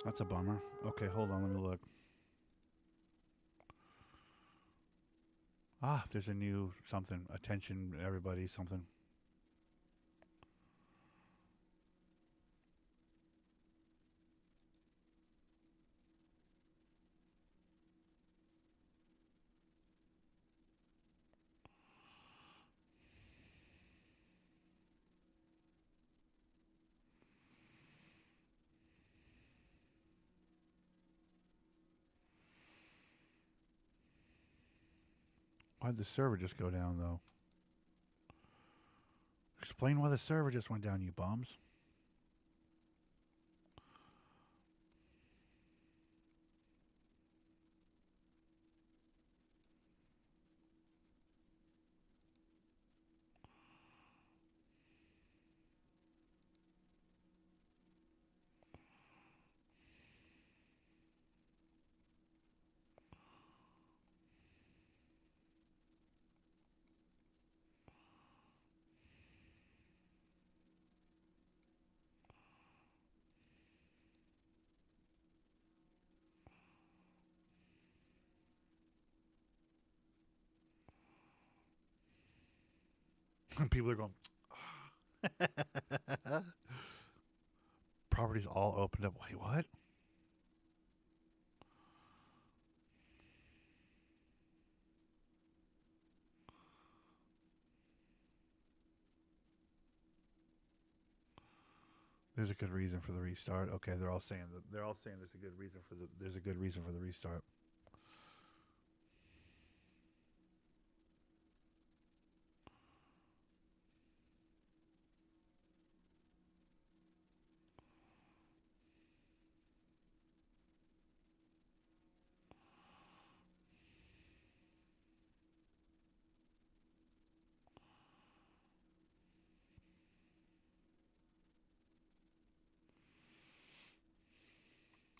That's a bummer. Okay, hold on, let me look. Ah, there's a new something. Attention, everybody, something. Why'd the server just go down, though? Explain why the server just went down, you bums. People are going, properties all opened up. Wait, what? There's a good reason for the restart. Okay, they're all saying there's a good reason for the restart.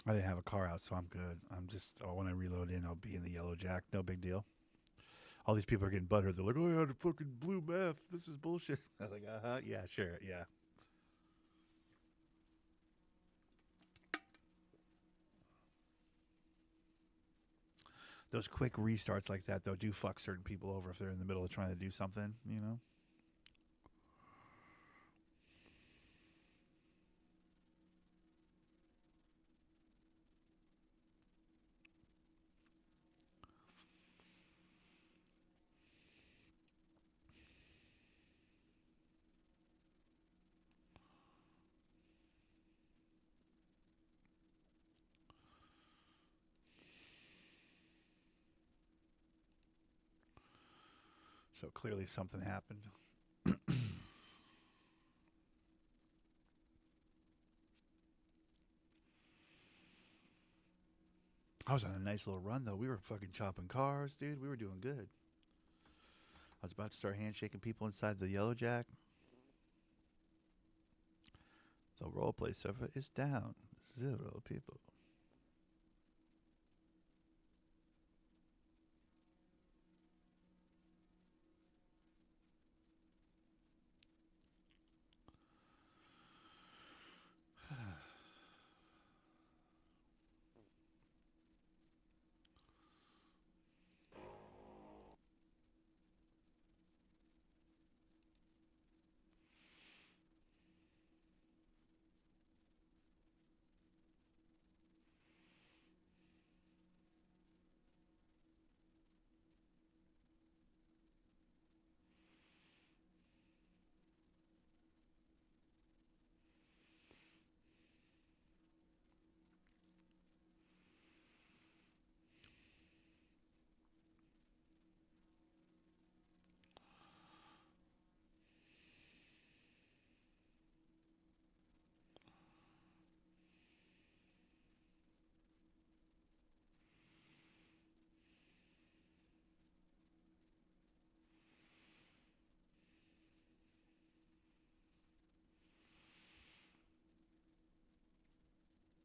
I didn't have a car out, so I'm good. When I reload in, I'll be in the yellow jack. No big deal. All these people are getting butthurt. They're like, oh, I had a fucking blue meth. This is bullshit. I was like, yeah, sure, yeah. Those quick restarts like that, though, do fuck certain people over if they're in the middle of trying to do something, you know? So clearly something happened. I was on a nice little run, though. We were fucking chopping cars, dude. We were doing good. I was about to start handshaking people inside the Yellow Jack. The roleplay server is down. 0 people.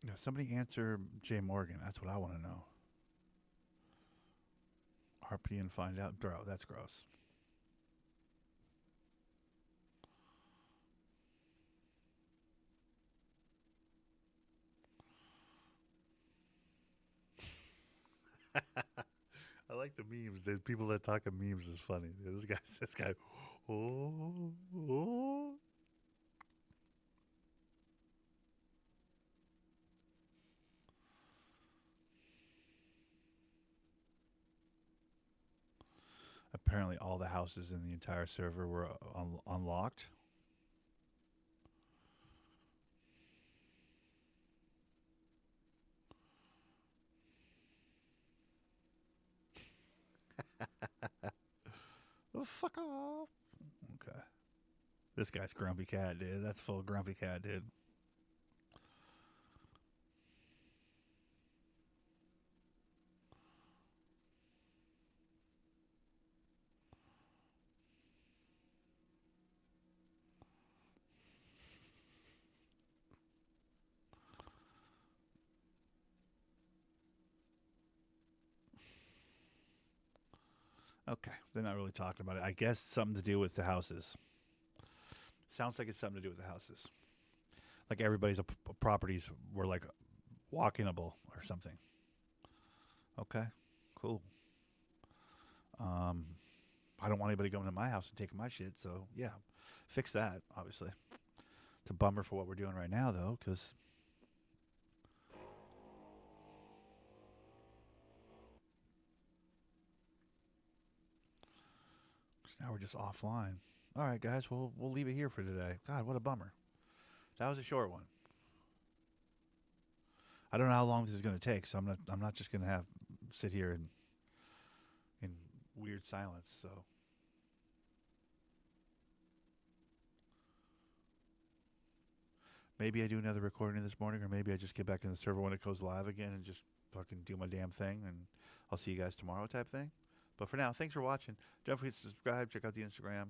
Yeah, somebody answer Jay Morgan. That's what I want to know. RP and find out. Bro, that's gross. I like the memes. The people that talk in memes is funny. This guy. Oh, oh. Apparently, all the houses in the entire server were unlocked. Oh, fuck off. Okay. This guy's grumpy cat, dude. That's full grumpy cat, dude. Okay, they're not really talking about it. I guess something to do with the houses. Sounds like it's something to do with the houses. Like everybody's properties were like walkable or something. Okay, cool. I don't want anybody going to my house and taking my shit, so yeah, fix that, obviously. It's a bummer for what we're doing right now, though, because now we're just offline. All right, guys, we'll leave it here for today. God, what a bummer. That was a short one. I don't know how long this is going to take, so I'm not just going to sit here in weird silence. So maybe I do another recording this morning, or maybe I just get back in the server when it goes live again and just fucking do my damn thing, and I'll see you guys tomorrow type thing. But for now, thanks for watching. Don't forget to subscribe. Check out the Instagram.